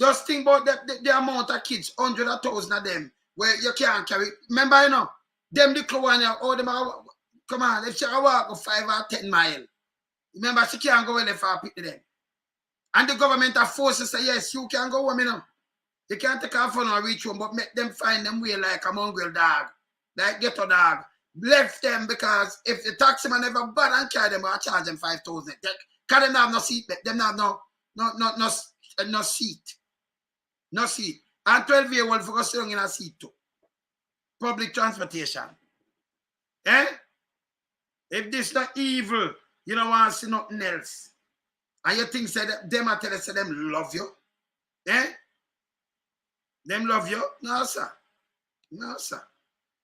Just think about the amount of kids, 100,000 of them, where you can't carry. Remember, you know, them the one, all them are, come on, if she walk 5 or 10 miles, remember, she can't go in there for pick them. And the government are forced to say, yes, you can go home, you know. You can't take off on a reach home, but make them find them way like a mongrel dog, like ghetto dog. Left them because if the taxi man ever bad and carry them, I'll charge them 5,000. Because them have no seat, them have no seat. No seat. And 12-year-old for us in a seat too. Public transportation. Eh? If this not evil, you don't want to see nothing else. And you think say that them are telling say them love you? Eh? Them love you? No, sir. No, sir.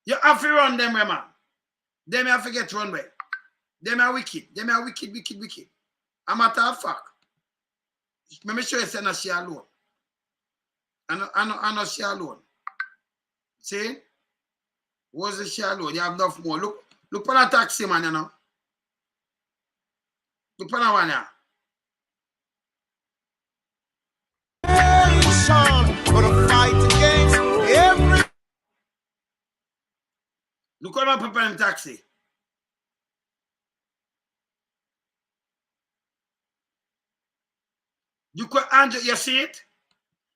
You have to run them, man. Them have to get run way. Them are wicked. Them are wicked, wicked, wicked. A matter of fact. Let me show you say not she alone. I know she alone. See? Was the she alone? You have enough more. Look for that taxi man, you know. Look for that one, yeah. Gonna fight against every. Look at my papa in taxi. You could Andrew, you see it?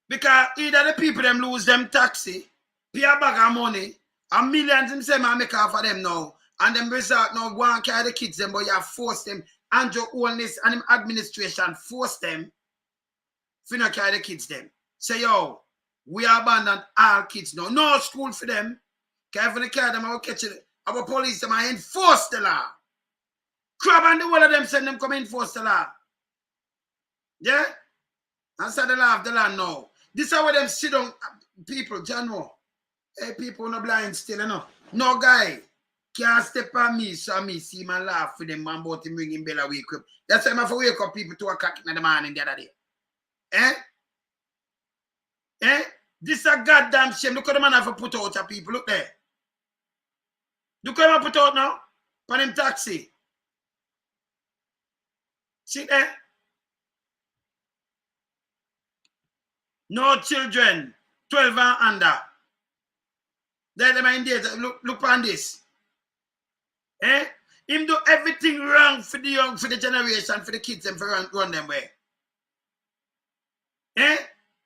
Because either the people them lose them taxi, pay a bag of money, and millions them say man make off of them now, and them resort now go and carry the kids them, but you have forced them, Andrew Holness and him administration force them to not carry the kids them. Say yo, we abandon all kids now. No school for them. Because if they carry them, I will catch it. Our police them and enforce the law. Crab and the whole of them send them come enforce the law. Yeah? And say the law of the land now. This is how them sit down people, John. Hey, people no blind still, you know. No guy can't step on me, so me see my laugh with them man about him ringing bell a wake up. That's why I have to wake up people 2 o'clock in the morning the other day. Eh? Eh? This is a goddamn shame. Look at the man have to put out to people. Look there. Look at him put out now. For him taxi. See there? No children. 12 and under. There them in there. Look on this. Eh? Him do everything wrong for the young, for the generation, for the kids and for run them way. Eh?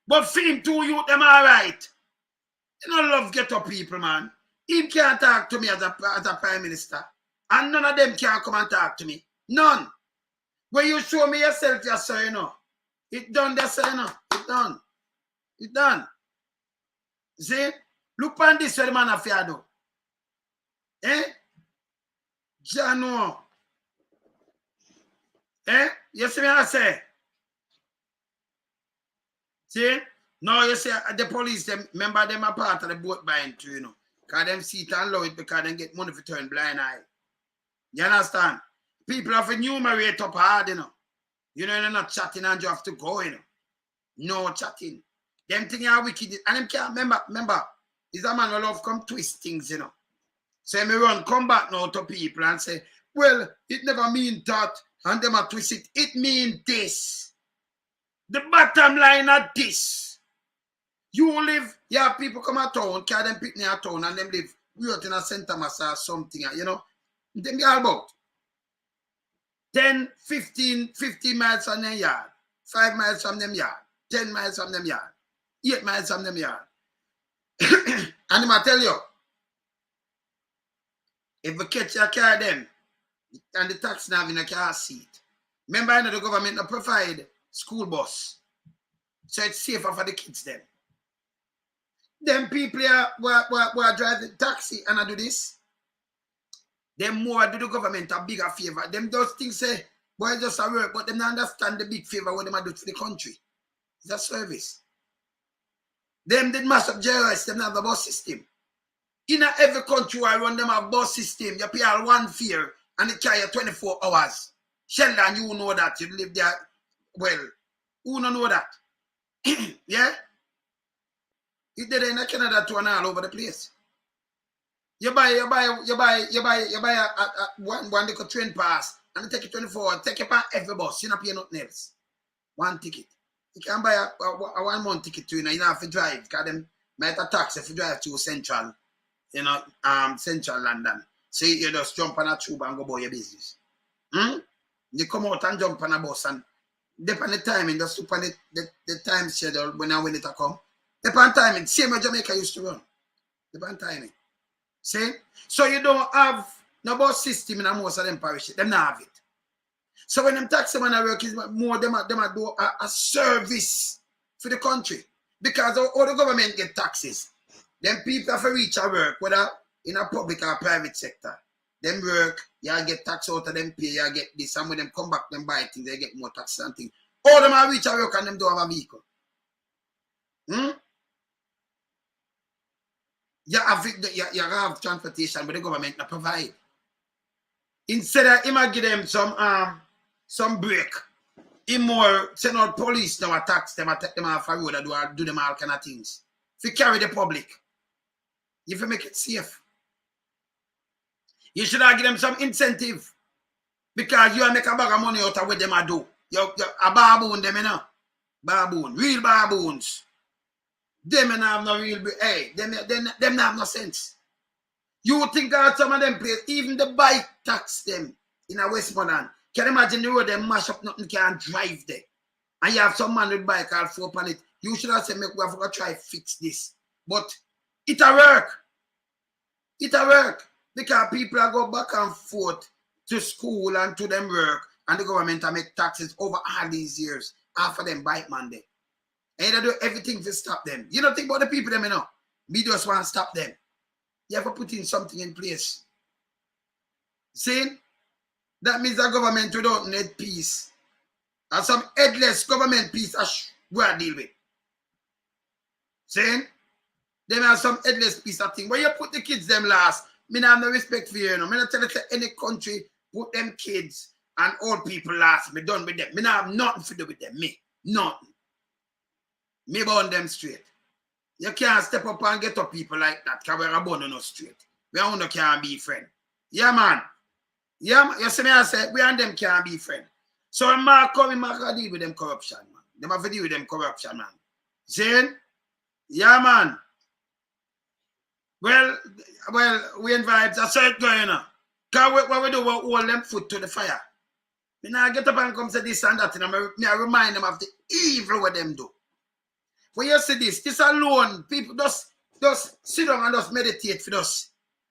But for him too, you them alright. You don't love ghetto people, man. Him can't talk to me as a prime minister. And none of them can come and talk to me. None. When you show me yourself, you say, you know. It done, that's you know. It done. It done. See? Look on this for the man of Fiado. Eh? Jano. Eh? You see me I say? See? Now you say the police, them, remember them are part of the boat buying too, you know. Because them see it and love it because they get money for turn blind eye. You understand? People have to enumerate up hard, you know. You know, they're not chatting and you have to go, you know. No chatting. Them things are wicked. And them can't remember, is a man who love come twist things, you know. So me run, come back now to people and say, well, it never mean that, and them a twist it. It mean this. The bottom line of this. You live, yeah, people come out town, carry them pick near town, and them live out in a center mass or something, you know. Them be all about 10, 15 miles from them yard, 5 miles from them yard, 10 miles from them yard, 8 miles from them yard. And I tell you, if we catch your car them, and the taxi now in a car seat, remember, I know the government not provide school bus, so it's safer for the kids then. Them people who drive the taxi and I do this, them more do the government a bigger favor. Them those things say, boy, just a work, but them don't understand the big favor what them do to the country. It's a service. Them did mass up JRS, them have the bus system. In every country I run them have bus system. You pay all one fare and it carry you 24 hours. Sheldon, you know that. You live there. Well, who don't know that? Yeah? It did in Canada too and all over the place. You buy one little train pass and it take you 24 hours. Take you on every bus. You don't pay nothing else. One ticket. You can buy a 1 month ticket too. You don't have to drive. Because them might a tax if you drive to Central, you know, Central London. So you just jump on a tube and go about your business. You come out and jump on a bus and depend on the timing, just look on the time schedule when it come. Depend on timing. Same as Jamaica used to run. Depend on timing. See? So you don't have no bus system in most of them parishes. Them not have it. So when them taxi man work is more them do a service for the country. Because all the government get taxes. Them people have to reach a work, whether in a public or private sector. Them work, you get tax out of them pay, you get this, and when them come back, them buy things, they get more taxes and things. All them are reach a work and them don't have a vehicle. You have transportation, but the government not provide. Instead of him give them some break, him more send out police now tax them, take them off the road and do them all kind of things. If you carry the public, if you make it safe. You should have give them some incentive. Because you make a bag of money out of what them do. You a baboon them, you know. Baboon. Real baboons. Them have no real, hey, them have no sense. You think that some of them places, even the bike tax them in a Westmoreland. Can you imagine the road them mash up, nothing can drive there. And you have some man with bike all four on it. You should have said, we have to try fix this. But it'll work. It'll work. Because people are go back and forth to school and to them work, and the government will make taxes over all these years after them bike Monday. And they do everything to stop them. You don't think about the people them, you know. We just want to stop them. You have to put in something in place. See? That means the government without need peace. And some headless government peace we are deal with. See? Them have some headless piece of thing. Where you put the kids them last, me not have no respect for you, you know. Me not tell you that any country put them kids and old people last. Me done with them. Me not have nothing to do with them. Me. Nothing. Me born them straight. You can't step up and get up people like that because we're born on us straight. We and them can't be friend. Yeah, man. Yeah, man. You see me I say, we and them can't be friend. So when Mark come, Mark will deal with them corruption, man. Them have to deal with them corruption, man. See? Yeah, man. Well, we invite a certain guy, you know. Because what we do, we hold them foot to the fire. Me now get up and come say this and that, and I remind them of the evil what them do. When you see this alone, people just sit down and just meditate for just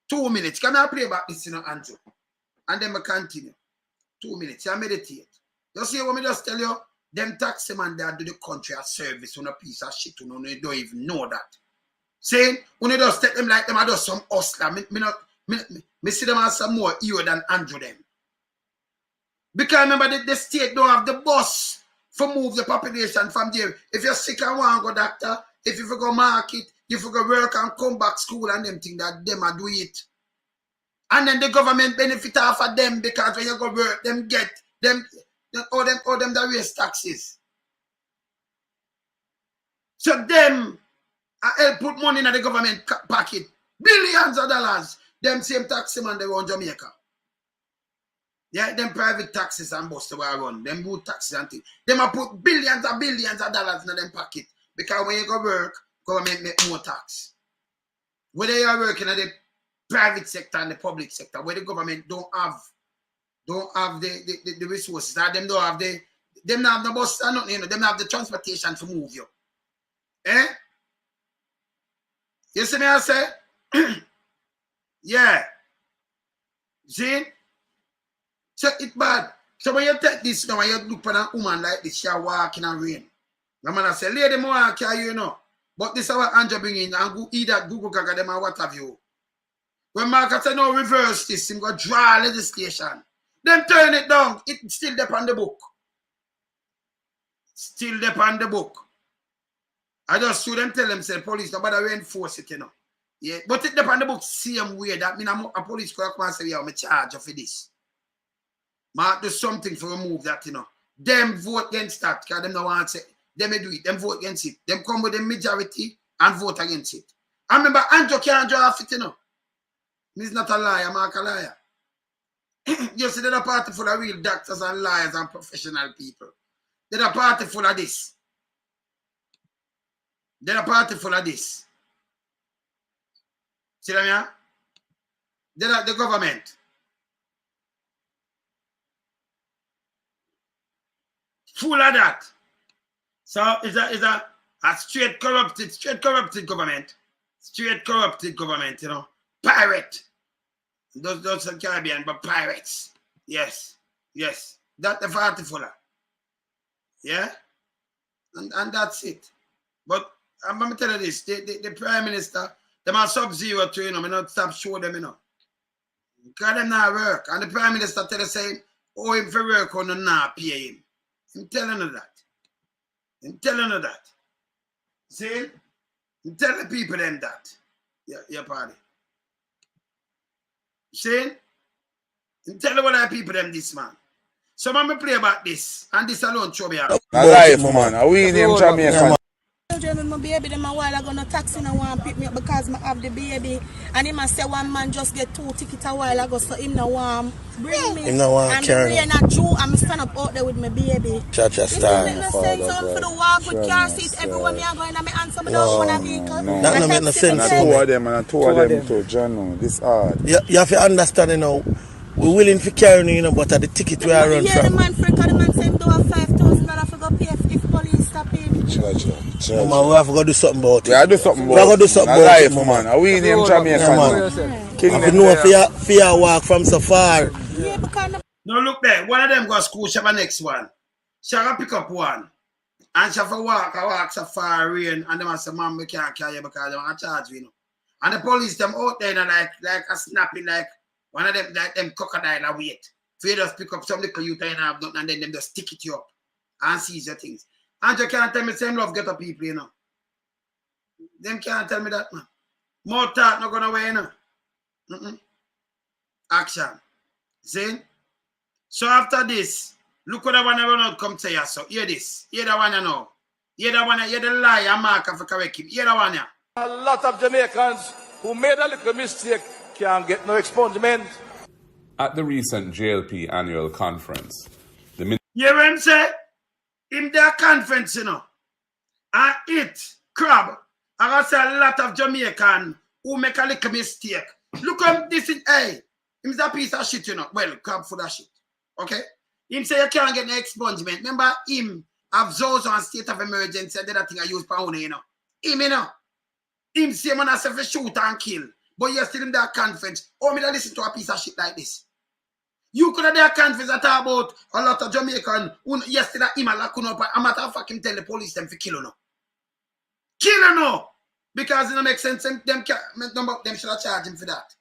2 minutes. Can I play back this, you know, Andrew? And then we continue. 2 minutes, you meditate. You see what me just tell you? Them taxi man that do the country a service on a piece of shit, you know, you don't even know that. Saying, when you just take them like them, I do some hustler. Me see them as some more hero than Andrew them. Because remember, the state don't have the bus for move the population from there. If you're sick and want to go doctor, if you go market, if you go work and come back school and them thing that them are do it. And then the government benefit off of them because when you go work, them get them all them that raise taxes. So them help put money in the government pocket. Billions of dollars. Them same taxi man they run Jamaica. Yeah, them private taxes and bus they run. Them good taxes and things. Them have put billions of dollars in them pocket. Because when you go work, government make more tax. Whether you are working in the private sector and the public sector, where the government don't have the resources, or them don't have them not have the bus or nothing, you know, them not have the transportation to move you. Eh? You see me I say? Yeah. See? So it's bad. So when you take this now and you look at a woman like this, she walk in a rain. The man say, lady, more carry you know. But this is what Andrew bring in and go eat that Google Gaga them and what have you. When Marcus said no reverse this, him go draw legislation. Then turn it down. It's still there on the book. Still there on the book. I just saw them tell them say police nobody will enforce it, you know. Yeah, but it there on the book same way. That mean a police could come and say, yeah, I'm charge for this. Mark do something to remove that, you know. Them vote against that, because them don't want to say, them do it, them vote against it. Them come with the majority and vote against it. I remember Andrew can't draw off it, you know. He's not a liar, Mark a liar. You see, they're a party full of real doctors and liars and professional people. They're a party full of this. They're a party full of this. See them here? They're the government. Full of that. So is a straight corrupted government. Straight corrupted government, you know. Pirate. Those are Caribbean, but pirates. Yes. Yes. That's the party full of. Yeah? And that's it. But I'm going to tell you this. The Prime Minister, them are sub-zero to, you know, me not stop show them, you know. Because them not work. And the Prime Minister tell us saying, oh, him for work or not pay him. I'm telling you that. I'm telling you that. See? I'm telling people them that. Yeah, party. See? I'm telling what I people them this, man. So I'm going to play about this. And this alone show me out. Life, man. Are we in Jamaica? Children with my baby, them a while ago no taxi no want pick me up because I have the baby. And him a say one man just get 2 tickets a while ago, so him no want bring me. Him no want and carry. the rain a Jew, I'm stand up out there with my baby. Cha-cha star. It doesn't make no sense for the walk with car seat everywhere me a going and me answer me don't own a vehicle. That no make no sense. And two of them to John, this hard. You have to understand, you know, we're willing to carry you know, but at the ticket we are run yeah, from. the man freak, the man say him do a $5,000 for go pay if police stop him. Man, we have to go do something about it. Yeah, do something about it. We have to do something about life, it, man. Are we in Jamaica? Yeah, man. I know fear walk from so far. Yeah, because No, look there. One of them go to school, she have a next one. She have to pick up one. And she have to walk so far rain. And them say, man, we can't carry you because they want to charge you know. And the police, them out there, you know, like a snapping, like one of them, like them crocodile a wait. So you just pick up some little youth and have nothing, and then them just stick it you up and seize your things. And you can't tell me same love get up people, you know. Them can't tell me that, man. More talk not gonna away, you know. Action. See? So after this, look what I want to run out come to you. So hear this. Hear that one you know. Hear that one, hear the lie and mark for correct him. Hear that one yeah. A lot of Jamaicans who made a little mistake can't get no expungement. At the recent JLP annual conference, the You hear what I'm saying? In their conference, you know, and eat crab. I got say a lot of Jamaican who make a little mistake. Look at this is hey, him's a piece of shit, you know. Well, crab full of shit. Okay? Him say you can't get no expungement. Remember him have those on state of emergency and that thing I use pound, you know. Him, you know. Him say man I say for shoot and kill. But you're still in that conference. Oh, me to listen to a piece of shit like this. You could have their conference that talk about a lot of Jamaican who yesterday him a lock up. A matter of fact, him tell the police them for kill you no. Kill you no. Because it don't make sense. Them should have charged him for that.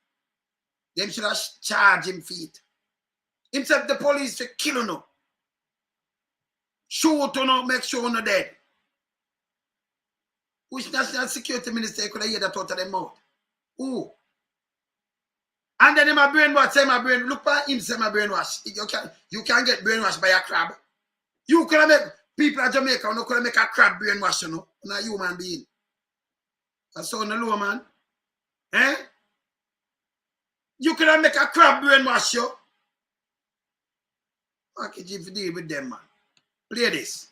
Them should have charged him for it. Himself the police for kill you no. Shoot you no, make sure you no dead. Which national security minister could have heard that out of them mouth? Who? And then my brainwash, say my brain, look at him, say my brainwash. You can get brainwashed by a crab. You could make people in Jamaica, you could make a crab brainwash, you know, not a human being. That's so no low, man. Eh? You could make a crab brainwash, you. Okay, if you deal with them, man. Play this.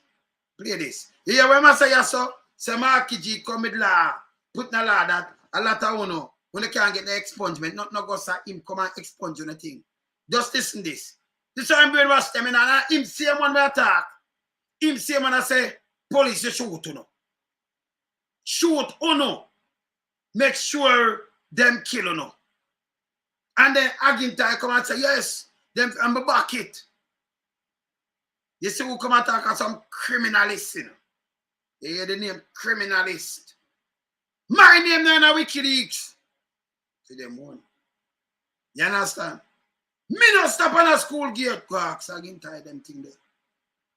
Play this. You hear what I say, yes, sir? Say Marky G come with law, put in a law that a lot of uno, when they can't get the expungement, not go say him come and expunge on the thing. Just listen this. This time brainwash them and him same one we attack. Him same one I say, police you shoot uno. Shoot uno. Make sure them kill uno. And then Agintai come and say, yes, them I'm back it. You see who come and talk about some criminalist, you know. You hear the name criminalist. My name now in a WikiLeaks. See them one. You understand? Me not stop on a school gate, go ask Agintai them thing there.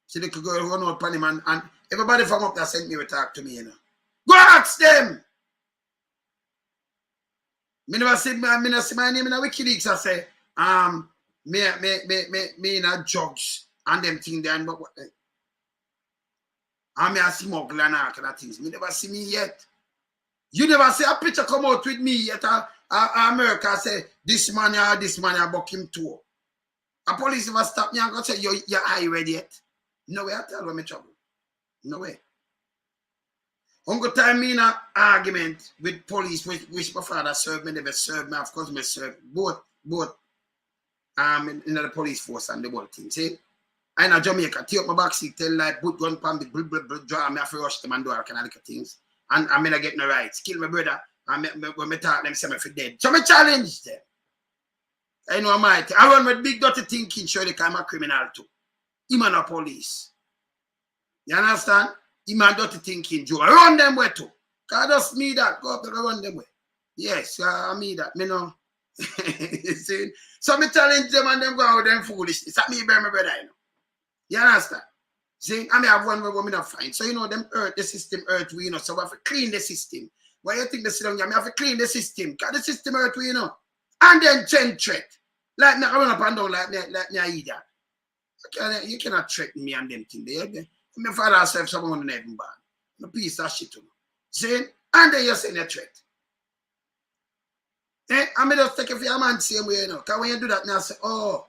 See the girl run out on him and everybody from up there sent me to talk to me, you know. Go ask them. Me never see my name in a WikiLeaks. I say, me in a drugs and them thing there. And me a smuggle and all kind of things. Me never see me yet. You never see a picture come out with me yet. America say, this man you buck him too. A police never stop me and go say, your eye ready yet. No way I tell you me trouble. No way. Uncle time me in an argument with police, which my father served me, never served me, of course me served both in the police force and the whole thing. See? I in Jamaica, take up my back seat, tell like put gun pan blah draw me have to rush them and do all kind of things. And I mean I get no rights. Kill my brother and when me talk them say me for dead. So me challenge them. I know I run with big dirty thinking, sure they I'm a criminal too. Him and a police. You understand? Him and dirty thinking, Joe. I run them way too. Cause just me that. Go up there, run them way. Yes, I me that. Me know. See? So me challenge them and them go out them foolishness. That me bear my brother, you know. You understand? See? I may have one way me not find. So you know them earth, the system earth we, you know. So we have to clean the system. Why you think they sit down here? I have to clean the system. Cause the system earth we, you know. And then change threat. Like me, I run up and down like me I eat that. You cannot threaten me and them thing there. My father said someone in heaven bad. No piece of shit to me. See? And then you say a threat. I may just take it for your man same way, you know. Because when you do that, now say, so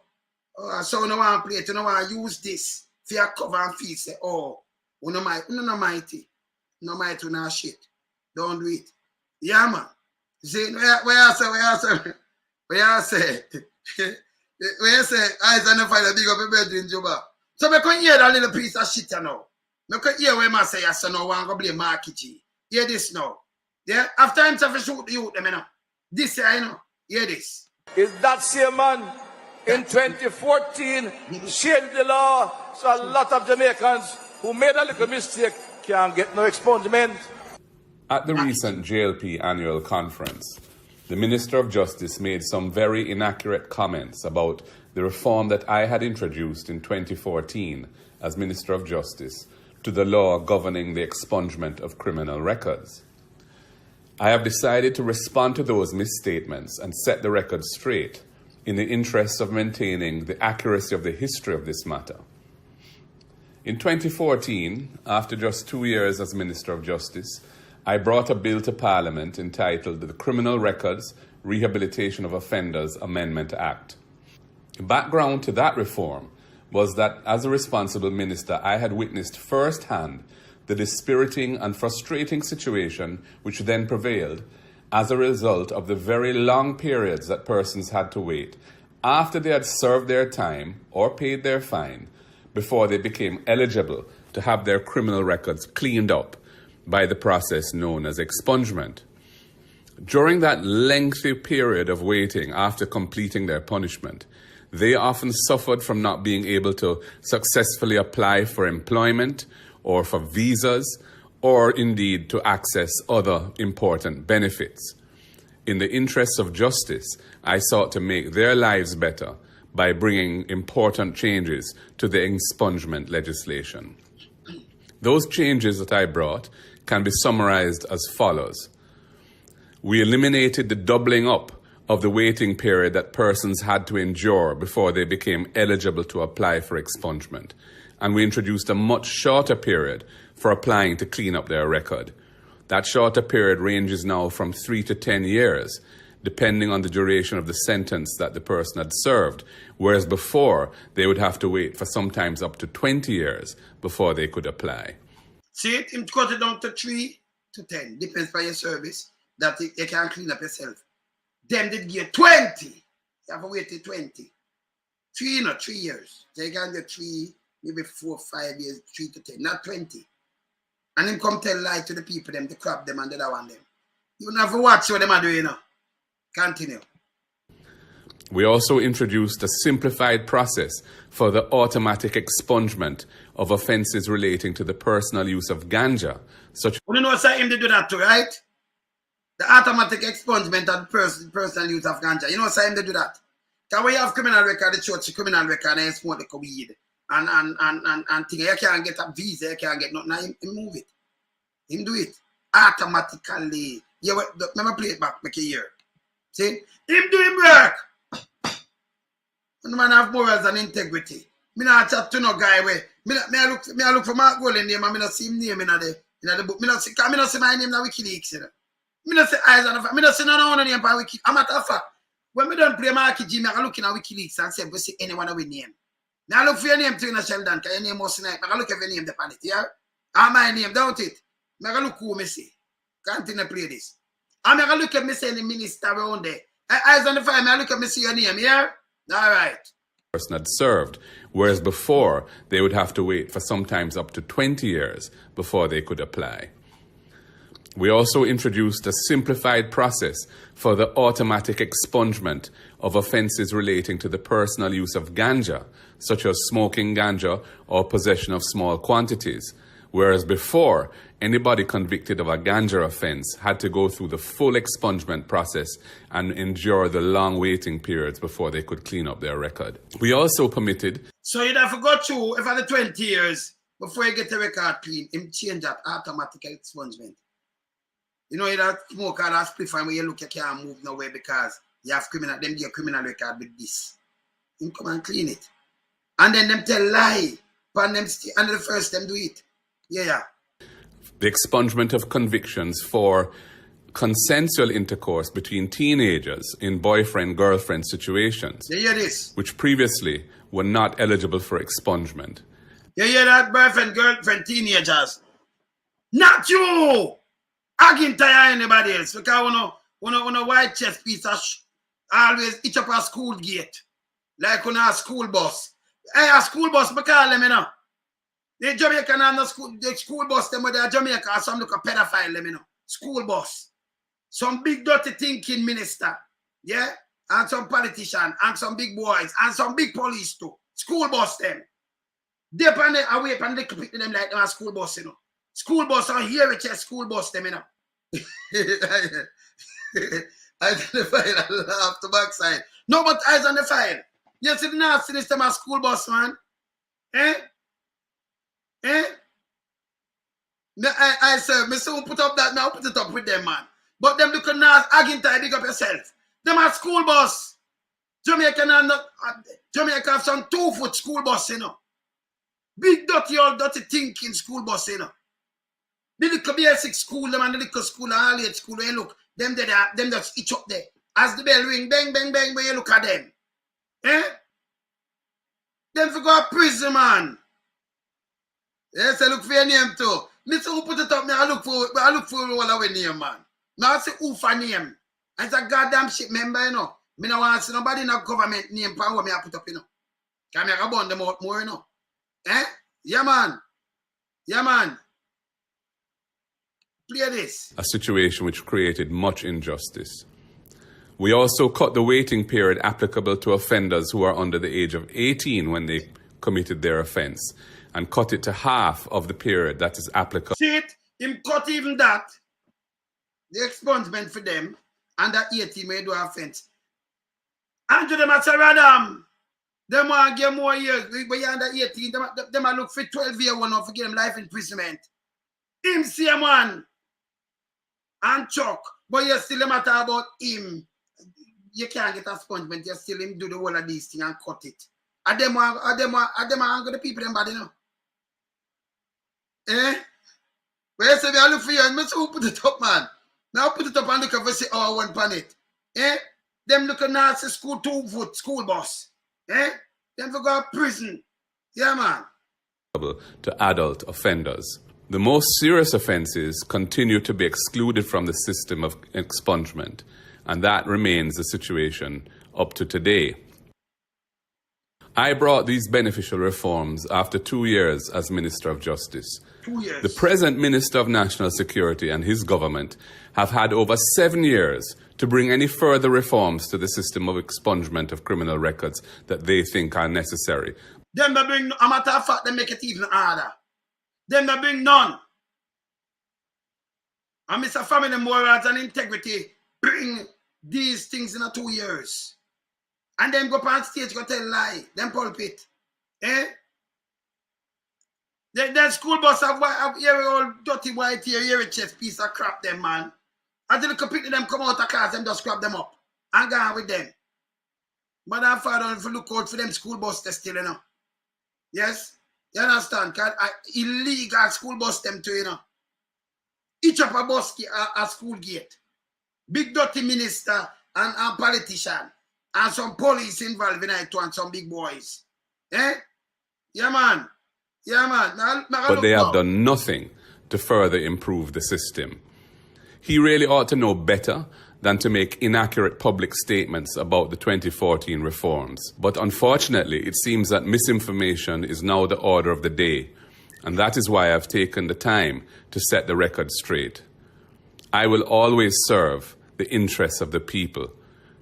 you don't want to play it, you don't want to use this for your cover and feel say, you no mighty. No mighty, no shit. Don't do it. Yeah, man. See, where you say, I don't find a big up a bedroom job. So I can hear that little piece of shit now. I can hear where I say, yes, no one go blame Marky G. Hear this now. Yeah, after him to shoot the youth, them, you know. This year, you know. Hear this. Is that same man in 2014 changed the law so a lot of Jamaicans who made a little mistake can't get no expungement? At the recent JLP annual conference, the Minister of Justice made some very inaccurate comments about the reform that I had introduced in 2014 as Minister of Justice to the law governing the expungement of criminal records. I have decided to respond to those misstatements and set the record straight in the interest of maintaining the accuracy of the history of this matter. In 2014, after just 2 years as Minister of Justice, I brought a bill to Parliament entitled the Criminal Records Rehabilitation of Offenders Amendment Act. The background to that reform was that as a responsible minister, I had witnessed firsthand the dispiriting and frustrating situation which then prevailed as a result of the very long periods that persons had to wait after they had served their time or paid their fine before they became eligible to have their criminal records cleaned up by the process known as expungement. During that lengthy period of waiting after completing their punishment, they often suffered from not being able to successfully apply for employment or for visas, or indeed to access other important benefits. In the interests of justice, I sought to make their lives better by bringing important changes to the expungement legislation. Those changes that I brought can be summarized as follows. We eliminated the doubling up of the waiting period that persons had to endure before they became eligible to apply for expungement, and we introduced a much shorter period for applying to clean up their record. That shorter period ranges now from 3 to 10 years, depending on the duration of the sentence that the person had served, whereas before they would have to wait for sometimes up to 20 years before they could apply. See it? Him cut it down to 3 to 10. Depends by your service. That you can clean up yourself. Them did give 20. You have to wait till 20. 3 years. So you can get 3, maybe 4, 5 years, 3 to 10, not 20. And him come tell lie to the people, them, to crap them and the other one them. You don't have to watch what them are doing, you know. Continue. We also introduced a simplified process for the automatic expungement of offences relating to the personal use of ganja, such as... You know what's him to do that too, right? The automatic expungement of the personal use of ganja. You know what's him to do that? Because when you have criminal record, the church criminal record, and you smoke the weed, and thing, you can't get a visa, you can't get nothing, him move it. Him do it automatically. Yeah, let me play it back, make it hear. See? Him do him work. When the man have morals and integrity. Me not chat to no guy where me look for Mark Golden name and me not see him name in the book. Me not see my name in WikiLeaks. You know? Me not see eyes on the fact. Me not see no name by Wiki. A matter of fact, when me don't play Marky G, I look in WikiLeaks and say, we see anyone with name. Now I look for your name too in a Sheldon, because your name must not. I look at your name the planet, yeah? And my name, don't it? I look who me see. Continue play this. And I look at me say the minister around there. Eyes on the fire, I look at me see your name, yeah? All right. person had served, whereas before they would have to wait for sometimes up to 20 years before they could apply. We also introduced a simplified process for the automatic expungement of offences relating to the personal use of ganja, such as smoking ganja or possession of small quantities, whereas before, anybody convicted of a ganja offence had to go through the full expungement process and endure the long waiting periods before they could clean up their record. We also permitted... So you'd have to go through, if after 20 years, before you get the record clean, him change that automatic expungement. You know, you have smoke all that spliff and when you look, you can't move nowhere because you have criminal, them get criminal record with this. Him come and clean it. And then them tell lie. And the first them do it. Yeah. The expungement of convictions for consensual intercourse between teenagers in boyfriend-girlfriend situations, You hear this? which previously were not eligible for expungement. You hear that, boyfriend, girlfriend, teenagers? Not you! I can't tire anybody else because when a white chest piece always itch up a school gate. Like when a school bus. Hey, a school bus, I call them, you know. The Jamaican and the school bus, them with the Jamaica, some look a pedophile, them, you know. School bus. Some big dirty thinking minister. Yeah? And some politician, and some big boys, and some big police too. School bus them. They pan the away and they pick them like a school bus, you know. School bus on here, it's a school bus them, you know. Eyes on the file, I laugh to backside. No, but eyes on the file. You see the nastiness to my school bus, man. Eh? I said, me soon put up that, now put it up with them, man. But them looking nice, Agintai, big up yourself. Them are school bus. Jamaica have some 2-foot school bus, you know. Big dirty, all dirty thinking school bus, you know. The little basic school, them and the little school, all age school, when you look, them just itch up there. As the bell ring, bang, bang, bang, when you look at them. Eh? Them for go to prison, man. Yes, I look for your name too. Me say who put it up, me I look for all our name, man. Now I say who for name. It's a goddamn shit member, you know. Me no want to see nobody in a government name for what me I put up, you know. Can me I burn them out more, you know. Eh? Yeah, man. Yeah, man. Play this. A situation which created much injustice. We also cut the waiting period applicable to offenders who are under the age of 18 when they committed their offence, and cut it to half of the period that is applicable. See it? Him cut even that. The expungement for them under 18 may do offense. And to them, I say, Radam, them want to get more years. But you're under 18, them look for 12 years one for give them life imprisonment. Him see a man and Chuck, but you still matter about him. You can't get a expungement, you still him do the whole of these things and cut it. And them are the people them body now. Eh? But you say, I look for you, and who put it up, man? Now put it up and look over see how one pan it. Eh? Them look at nasty school 2-foot school bus. Eh? Them for go to prison. Yeah, man. To adult offenders. The most serious offences continue to be excluded from the system of expungement, and that remains the situation up to today. I brought these beneficial reforms after 2 years as Minister of Justice. 2 years. The present Minister of National Security and his government have had over 7 years to bring any further reforms to the system of expungement of criminal records that they think are necessary. Them that bring, a matter of fact, they make it even harder. Them that bring none. And Mr. Family Morals and Integrity bring these things in 2 years. And them go on stage, go tell lie. Them pulpit. Eh? The school bus have every old dirty white here, every chest piece of crap, them, man. Until the completely them come out of class, them just grab them up. And go on with them. Mother and father, if you look out for them school bus, they still, you know. Yes? You understand? Because illegal school bus them too, you know. Each of a bus a school gate. Big dirty minister and politician. And some police involved in it too, and some big boys. Eh? Yeah, man. Yeah, man. But they have done nothing to further improve the system. He really ought to know better than to make inaccurate public statements about the 2014 reforms. But unfortunately, it seems that misinformation is now the order of the day, and that is why I've taken the time to set the record straight. I will always serve the interests of the people,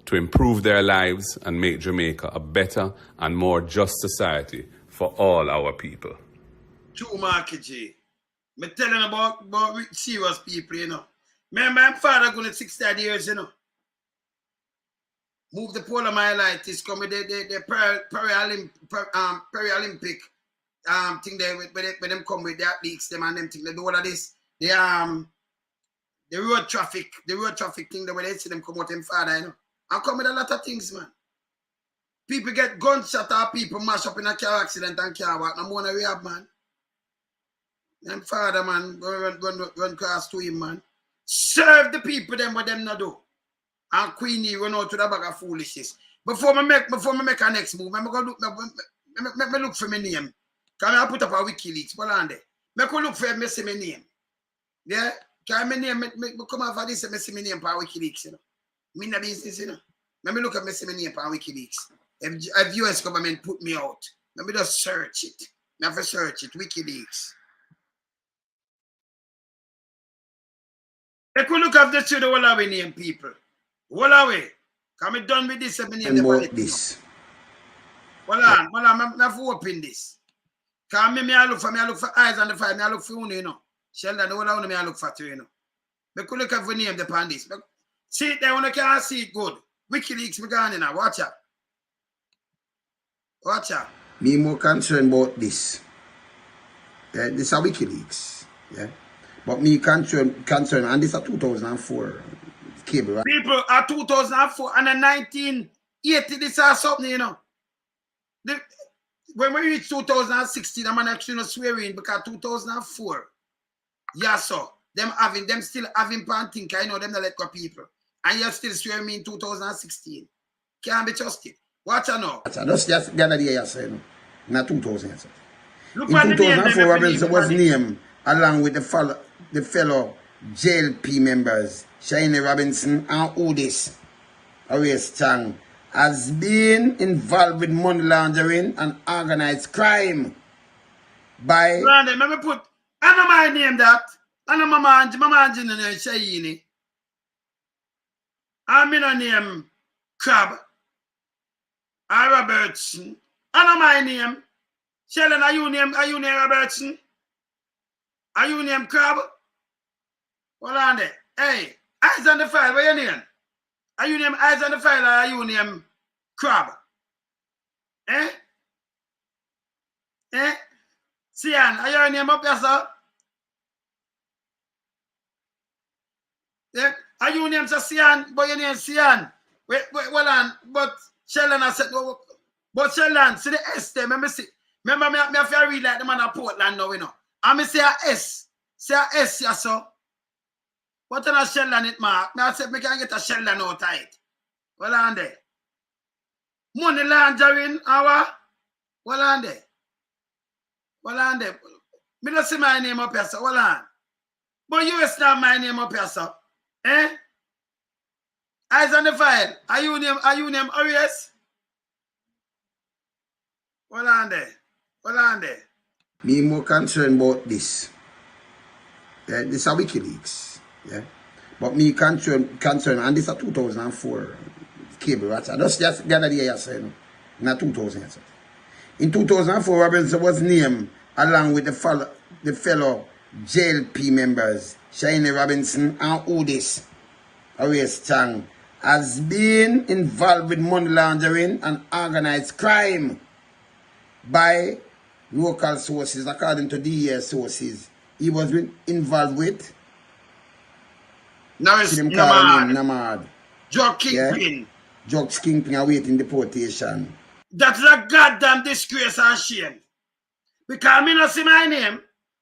to improve their lives and make Jamaica a better and more just society for all our people. True, Marky G. I'm telling about serious people, you know. My father going to 60 years, you know. Move the polar myelitis, come with the Paralympic thing there, when them come with the athletes, them and them thing, they do all of this. The road traffic thing, the way they see them come out them father, you know. I come with a lot of things, man. People get gunshot or people mash up in a car accident and car walk. No more than we have, man. Them father, man, run class to him, man. Serve the people them what them not do. And Queenie run out to the bag of foolishness. Before me make a next move, me go look for my name. Can I put up a WikiLeaks? Hold on there. Me go look for me see my name. Yeah? Can my name me come out for this and me see my name for WikiLeaks, you know. Me in the business, you know. Let me look at me see my name for WikiLeaks. If US government put me out, let me just search it. Never search it. WikiLeaks. If we look at the two, what are we name people? What are we? Can we done with this? And about this. Hold on, I'm not open this. Can I look for eyes on the fire, I look for you, you know. Sheldon, what I want to look for you, you know. We could look at the name the this. See it there when I can't see it good. WikiLeaks, me gone in now. Watch out. Watch out. Me more concerned about this. Yeah, this is WikiLeaks. Yeah. But me concerned, and this is 2004 cable, right? People are 2004 and in 1980, this is something, you know. When we reach 2016, I'm actually swearing because 2004, yeah, so them still having panting, I know them not let go people. And you're still swearing me in 2016. Can't be trusted. Watch out now. That's just the other day you said, not 2000. Look in 2004, Robinson was named along with the fellow JLP members, Shiny Robinson and Udis, Arias Chang, has been involved with money laundering and organized crime by... Brandon, let me put... I know my name that. I know my man Shiny. I'm in a name Crab. I Robertson. I know my name. Sheldon, are you name Robertson? Are you name Crab? Hold on there. Hey, Eyes on the File, what your name? Are you name Eyes on the File or are you name Crab? Eh? Eh? Sian, are your name up there, sir? Yeah? Are you name Sian? But your name Sian. Wait, hold on. But Sheldon, I said, but Sheldon, see the S there. Remember, me have to read like the man of Portland now, you know. And me say a S. Say a S, yeah, so. What on a Sheldon it, Mark? Me I said, me can get a Sheldon out of it. Hold on there. Money laundering, our. Hold on there. Hold on there. Me don't see my name up here, sir. Hold on. But you is not my name up here, sir. Eh? Eyes on the file. Are you name Arias? Hold on there. Hold on there. Me more concerned about this. Yeah, this is a WikiLeaks. Yeah. But me concerned, and this is a 2004 cable watch. Just the other day, you know. Not 2000. Yes, in 2004, Robinson was named along with the fellow JLP members, Shiny Robinson and Odis, Arias Chang, has been involved with money laundering and organized crime by local sources, according to DES sources. He was involved with Namad. Drug Kingpin. Yeah? Drug Kingpin awaiting deportation. That's a goddamn disgrace and shame. Because me not see my name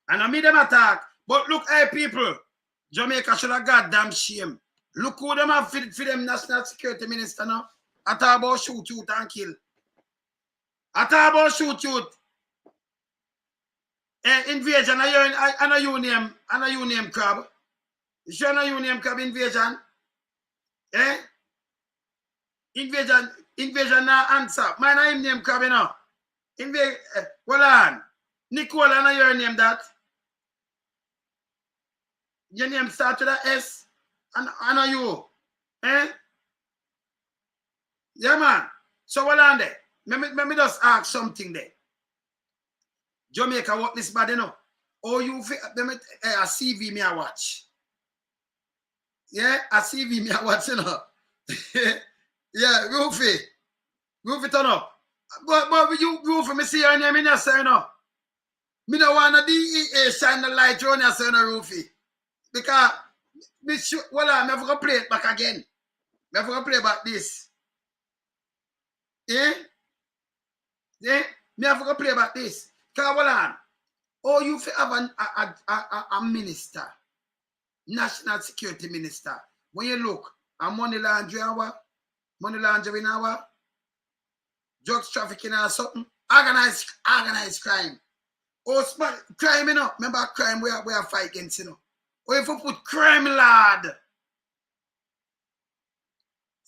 and I made them attack. But look, hey people, Jamaica should have goddamn shame. Look who them have for them national security minister now. I talk about shoot and kill. I talk about shoot. Invasion, I know you name crab. You sure know you name crab invasion? Eh? Invasion now answer. My name crab, you know. Hold on. Nicole, I know your name that. Your name starts with a S. I know you. Eh? Yeah, man. So hold on there. Let me just ask something there. Jamaica work this bad, you know. Oh, you a CV me I watch. Yeah, a CV me I watch, you know. Yeah, Roofy turn up. But you Roofy, me see your name in your say, you know. Me don't want the DEA shine the light on your say, no, Roofy. Because me sure, well, I'm never gonna play it back again. Never gonna play back this. Yeah? Yeah? Me never gonna play back this. Because hold on. Oh, you have a minister, national security minister. When you look, a money laundering hour, drugs trafficking or something, organized crime. Oh, crime, you know. Remember crime we are fight against, you know. Or if you put crime, lad,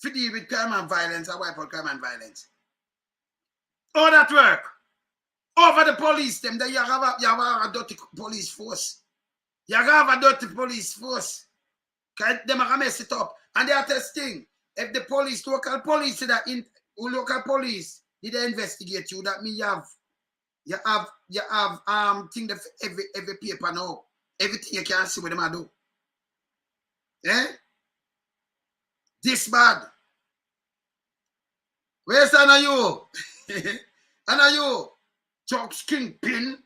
to deal with crime and violence, or wipe out crime and violence. All that work. Over the police, them, you have a dirty police force. You have a dirty police force. Because them are mess it up. And they are testing. If the police, local police, did they investigate you, that means you have thing that every paper now. Everything you can see what them are do. Eh? This bad. Where's Anna you? Anna you? Drugs Kingpin.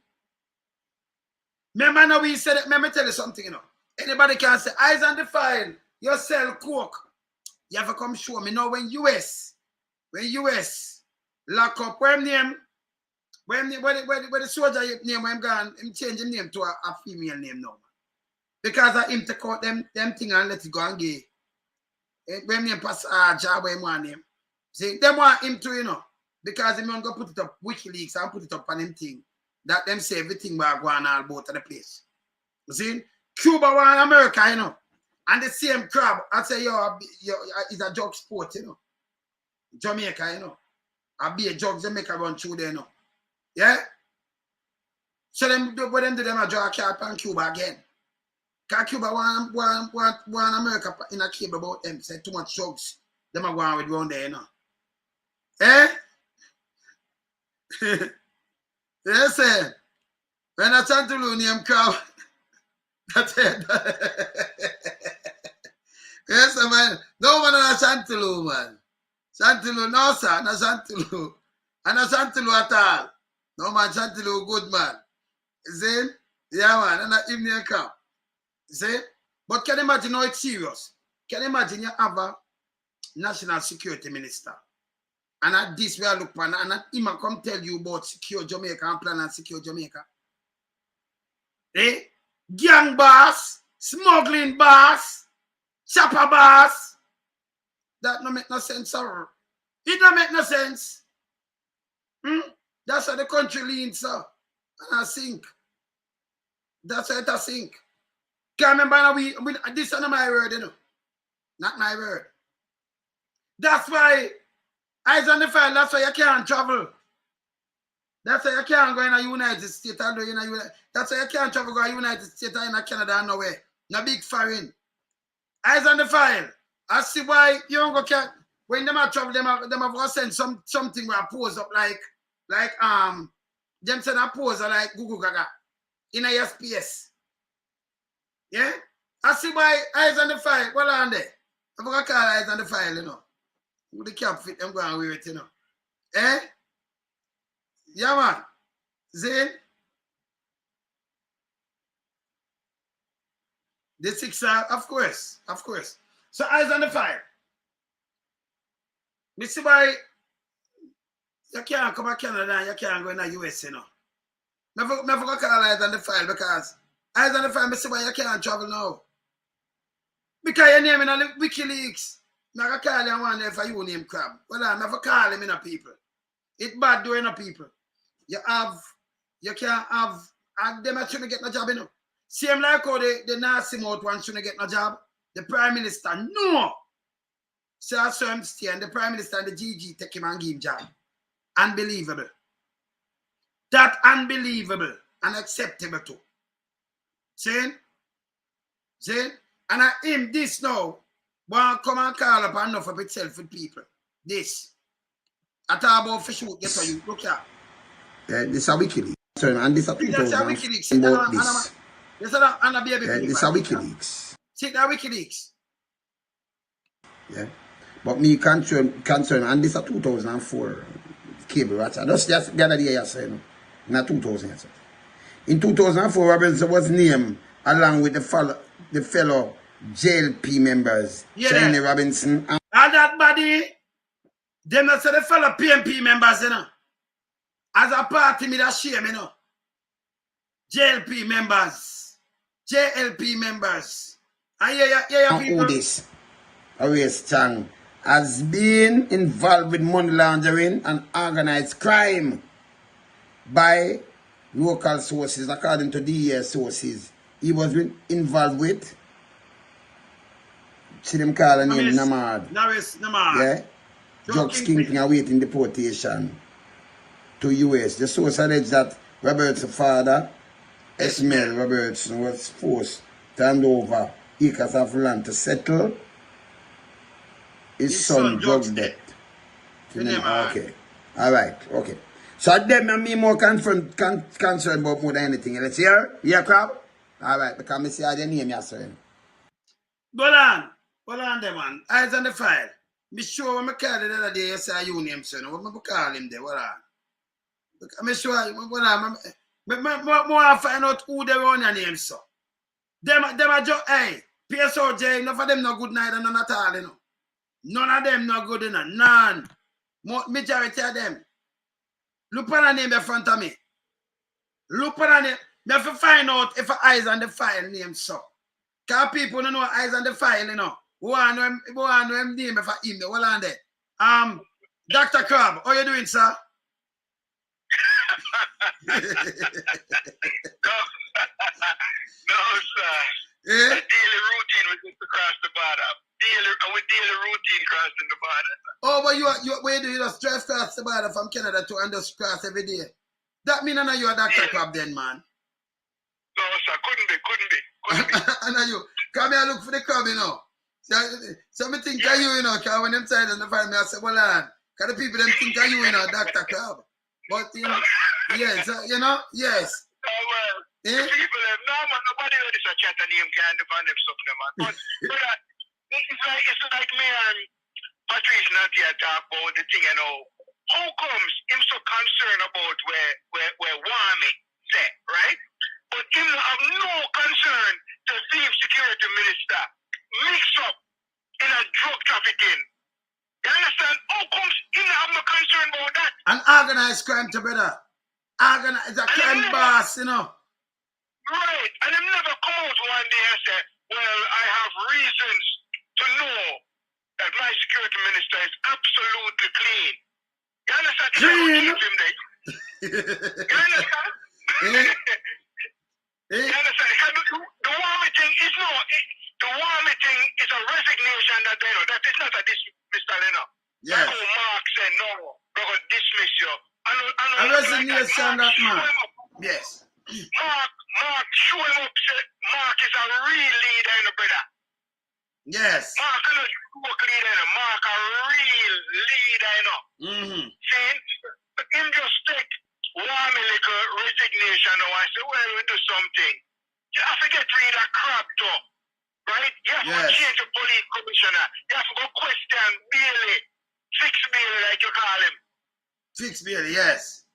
Remember now we said it. Let me tell you something, you know. Anybody can say, eyes on the file, you sell coke. You have to come show me now when US lock up when the soldier name when gone, him change his name to a female name now. Because of him take out them thing and let it go and gay. When him pass job when one name. See, them want him to, you know, because him going to put it up WikiLeaks and put it up on him thing. That them say everything will go on all about the place. You see? Cuba want America, you know. And the same crab, I say, it's a jug sport, you know. Jamaica, you know. I be a jug Jamaica run through there, you know. Yeah? So them do them a draw a card on Cuba again. Because Cuba want America in a cable about them. Say too much drugs. Them are going with round there, you know. Eh? Yes, sir. When I turn to Lunium crowd, that's it. Yes, sir, man. No one on Chantilly, man. Chantilly, no, sir. No Chantilly. And no Chantilly at all. No, man, Chantilly, good, man. See? Yeah, man. And that evening come. See? But can you imagine how it's serious? Can you imagine you have a national security minister? And at this we are look for, and at him come tell you about secure Jamaica and plan and secure Jamaica. Eh? Gang boss, smuggling boss, chopper boss. That no make no sense, sir. It don't make no sense. That's how the country leans, sir. And I think. That's how it sink. Can't remember now this is not my word, you know. Not my word. That's why eyes on the file, that's why you can't travel. That's why you can't go in the United States. That's why you can't travel go to the United States or in Canada and nowhere. No big foreign. Eyes on the file. I see why you don't go can when them are travel, them have to send something where I pose up like them send a pose like Google Gaga in a SPS. Yeah? I see why eyes on the file. Well on there. I'm gonna call eyes on the file, you know. With the cap fit, I'm going to wear it, you know. Eh? Yeah, man. Zane? The 6 of course. Of course. So eyes on the file. Me see why you can't come to Canada and you can't go in the US, you know. I forgot to call eyes on the file because eyes on the file, me see why you can't travel now. Because your name in the WikiLeaks. I'm going to call you one day for you name crab. Well, I'm never call him in a people. It's bad doing a people. You can't have, and them shouldn't get no job, you know. Same like how the nasty mouth one shouldn't get no job. The Prime Minister, no. So I saw him stay and the Prime Minister and the GG take him and give him job. Unbelievable. That unbelievable. Unacceptable too. See? And I him this now. Want come and call up enough of itself with people. This. I talk about fish would get to you. Look here. This is a WikiLeaks. Sorry, and this is a 2000. That's a WikiLeaks. About this. This is a baby. This is a WikiLeaks. See that WikiLeaks. Yeah. But me concern, and this is a 2004 cable ratchet. That's just the other day I said, not 2000. Yes. In 2004, Robinson was named along with the fellow JLP members, Shiny Robinson. And that body, them not say the fellow PMP members, you know. As a party, me that shame, you know. JLP members. And yeah, people. This Arrest Chang has been involved with money laundering and organized crime by local sources, according to DES sources. He was involved with, see them call the name Namad. Namad. Yeah? Drugs kingpin awaiting deportation to US. The source alleged that Robert's father, Esmel Robertson, was forced to hand over acres of land to settle his son drugs debt. Okay. Alright, okay. So them and me more concerned about more than anything. Let's hear? Yeah, crab? Alright, because I see how they name you, sir. Go on there, man. Eyes on the file. Me sure when I call the other day, you say you name, son. What I call him there? What on? I'm sure, what on? I find out who they run your name, so. Them are just, hey, PSOJ, enough of them no good neither, none at all, you know. None of them no good, you know. None. Majority of them. Look at the name in front of me. Look at the name. Me have to find out if eyes on the file name, so. Because people don't know eyes on the file, you know. Who are them name if I email? Hold on there. Dr. Crab, how you doing, sir? No, sir. Yeah? A daily routine was just to cross the border. Daily routine crossing the border. Oh, but what you do? You just drive across the border from Canada to and just cross every day. That means I know you're a Dr. Crab then, man. No, sir. Couldn't be. I know you. Come here, look for the crab, you know. So me think of you, you know, because when them side on the find me, I say, well, because the people them think of you, you know, Dr. Crab. But, you know, yes, you know, yes. Well, the people have, no, man, nobody heard this a chat and him can't defend himself, no, man. But it's like me and Patrice not here talk about the thing, you know. How comes him so concerned about where Wami say, right? But him have no concern to see if security minister mix up in a drug trafficking. You understand? How comes him have no concern about that? An organized crime, to brother. It's a crime boss, you know. Right. And him never come out one day and say, well, I have reasons to know that my security minister is absolutely clean. You understand? Clean? You understand? You understand? understand that, you know, that is not a dismissal, you know. Yes. Like how Mark said, no, we're going to dismiss you. A resignation that man. Yes. Mark, show him up, say, Mark is a real leader, you know, brother. Yes. Mark is not a joke leader, you know. Mark a real leader, you know. Mm-hmm. See, him just take one little resignation now and say, well, we do something. You have to get rid of crap too, right? You have to change the police commissioner. You have to go question Bailey, Fix Bailey like you call him. Fix Bailey, yes.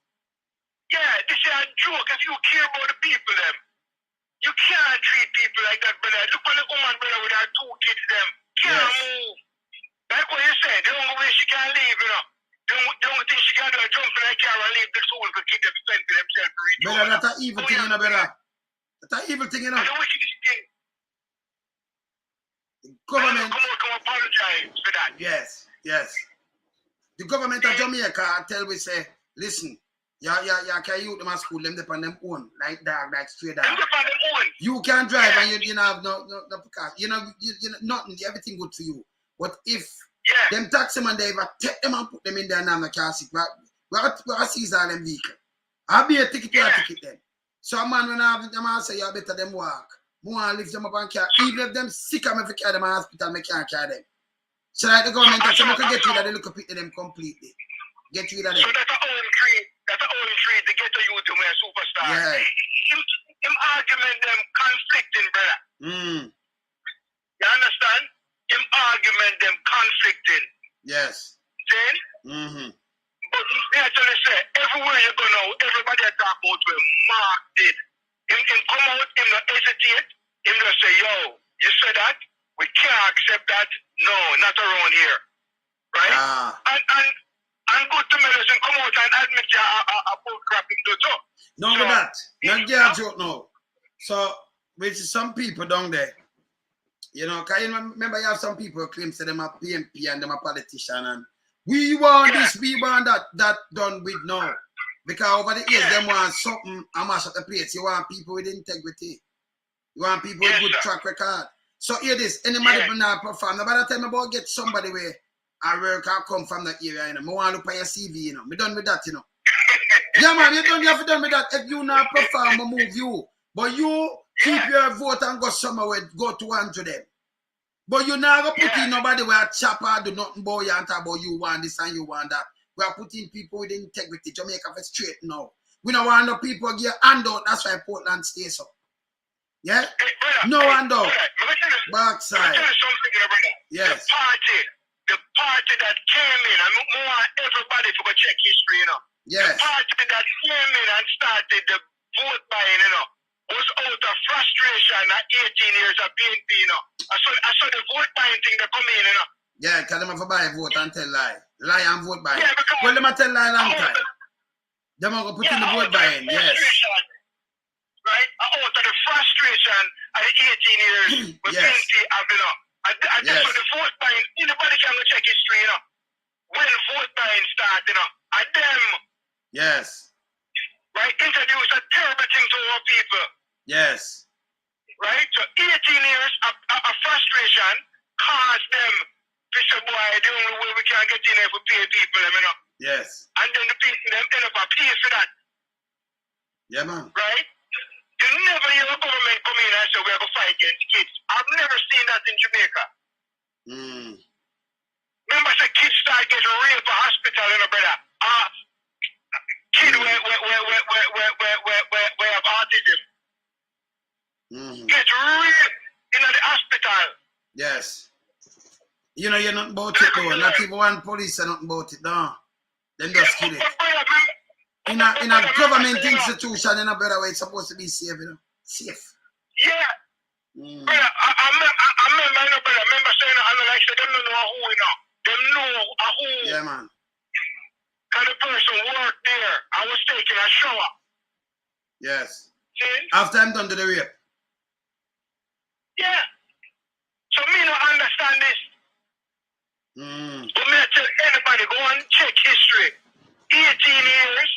Yeah, this is a joke. If you care about the people, them, you can't treat people like that, brother. Look at the woman, brother, with her 2 kids, them. Can't move. Like what you said, the only way she can leave, you know. The only thing she can do is jump in her car and leave the soul to keep them fend for themselves to reach. Brother, that's an evil thing, you know, brother. That's an evil thing, you know. The wickedest thing. The government. Come out, come apologize for that. Yes, yes. The government of Jamaica tell we say, listen, you can use them at school, them depend on them own, like dog, like stray dog. Them depend on them own. You can drive and you have no car. You know, nothing, everything good for you. But if them taxi man they ever take them and put them in there and the car seat, we seize all them vehicle. I'll be a ticket to a ticket then. So man when I have them I say you better them walk. More lift them up and carry. Even if them sick and if carry them in hospital, I can't carry them. So like the government I say we can get rid of the little pit of them completely. Get rid of them. So that's our own trade, the ghetto youth to a superstar. Yeah. Him argument them conflicting, brother. You understand? Him argument them conflicting. Yes. Then? But me actually say, everywhere you go now, everybody talk about what Mark did. Him come out, him not hesitate, him just say, yo, you said that? We can't accept that. No, not around here. Right? And good to medicine come out and admit a bull crap into too. No, so, with that. Not get a joke now. So, with some people down there, you know, can you remember you have some people who claim to them a PMP and them a politician and we want this, we want that done with now. Because over the years, them want something and mash up the place. You want people with integrity. You want people with good track record. So hear this, anybody who not perform, nobody tell me about get somebody where I work or come from that area, you know. I want to look at your CV, you know. Me done with that, you know. Yeah, man, you have to done with that. If you not perform, I move you. But you keep your vote and go somewhere, go to one to them. But you not going to put in nobody where a chopper do nothing about you and talk about you want this and you want that. We are putting people with integrity. Jamaica for straight now. We don't want no people get handout. That's why Portland stays up. Yeah? No handout. Backside. Yes. The party that came in, I want everybody to go check history, you know. Yes. The party that came in and started the vote buying, you know, was out of frustration at 18 years of PNP, you know. I saw the vote buying thing that come in, you know. Yeah, because them have to buy vote and tell lie. Lie and vote buying. Yeah, well, them have to tell lie long time. Them are going to put in the vote buying, yes. Right? Out of the frustration at 18 years with PNP have, you know. I just for the vote buying, anybody can go check history, you know. When vote buying started, you know, and them, right, introduce a terrible thing to our people. Yes. Right? So 18 years of frustration caused them, Bishop boy, the only way we can get in here for pay people, you know. Yes. And then the people them end up a pay for that. Yeah, man. Right? You never hear a government come in and say we have to fight against kids. I've never seen that in Jamaica. Remember, say kids start getting raped at hospital, you know, brother. Kid we have autism. Get raped in the hospital. Yes. You know, you're not about it though. Not even one police are not about it, no. Them just kill it. In a government institution, in a better way, it's supposed to be safe, you know. Safe. Yeah. Brother, I remember, you know, brother, remember saying, like, them don't know who, you know. Them know who. Yeah, man. Because the person worked there. I was taking a shower. Yes. See? After I'm done to the rape. Yeah. So me don't understand this. But me tell anybody, go and check history. 18 years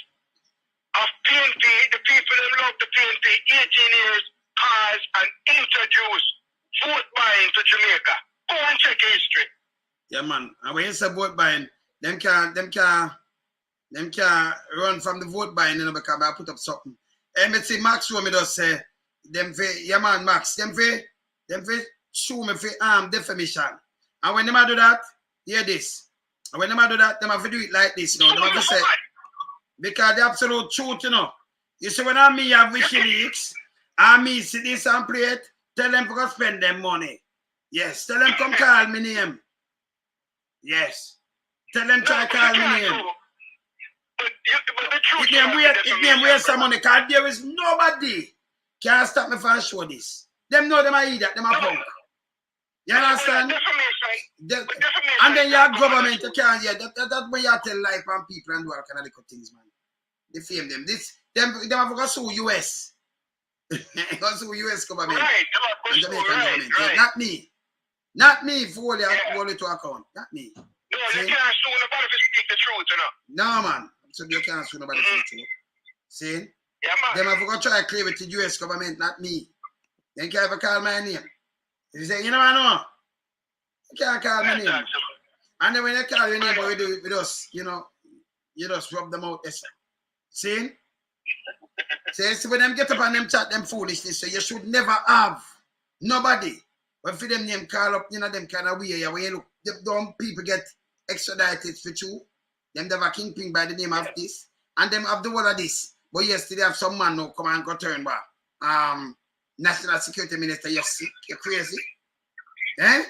of PNP, the people that love the PNP, 18 years caused and introduced vote buying to Jamaica. Go and check history. Yeah, man. And when you say vote buying, them can't run from the vote buying, you know, because I put up something. And me see Max show me just say, them for, yeah man, Max, them for show me for defamation. And when them do that, hear this. And when them do that, them have to do it like this, you know. Them have to say, because the absolute truth, you know. You see, when I me have WikiLeaks, I me see this and play it, tell them to go spend them money. Yes, tell them come call me name. Yes. Tell them try call me name. But the truth It name waste some money, because there is nobody can stop me from show this. Them know them are idiot, them are punk. You understand? And then your government, you can't hear that's when you tell life on people and do all kind of little things, man. They fame them. Them have to go sue US. Go sue US government. Right, and Jamaican government. Right. Not me. Not me for hold it to account. Not me. No, you can't sue nobody if you speak the truth, you know. No, man. So you can't sue nobody for the truth. See? Yeah, man. Them have to go try to clear with the US government, not me. They can't ever call my name. You say, you know what I know? You can't call my name. And then when they call your name, what we do with us, you know, you just rub them out. See? See, when them get up and them chat them foolishness, so you should never have nobody. When for them name call up, you know, them kind of weird. When you look, them people get extradited for you. Them have a kingpin by the name of this. And them have the whole of this. But yesterday have some man now come and go turn back. National Security Minister, you're sick, you're crazy. Eh?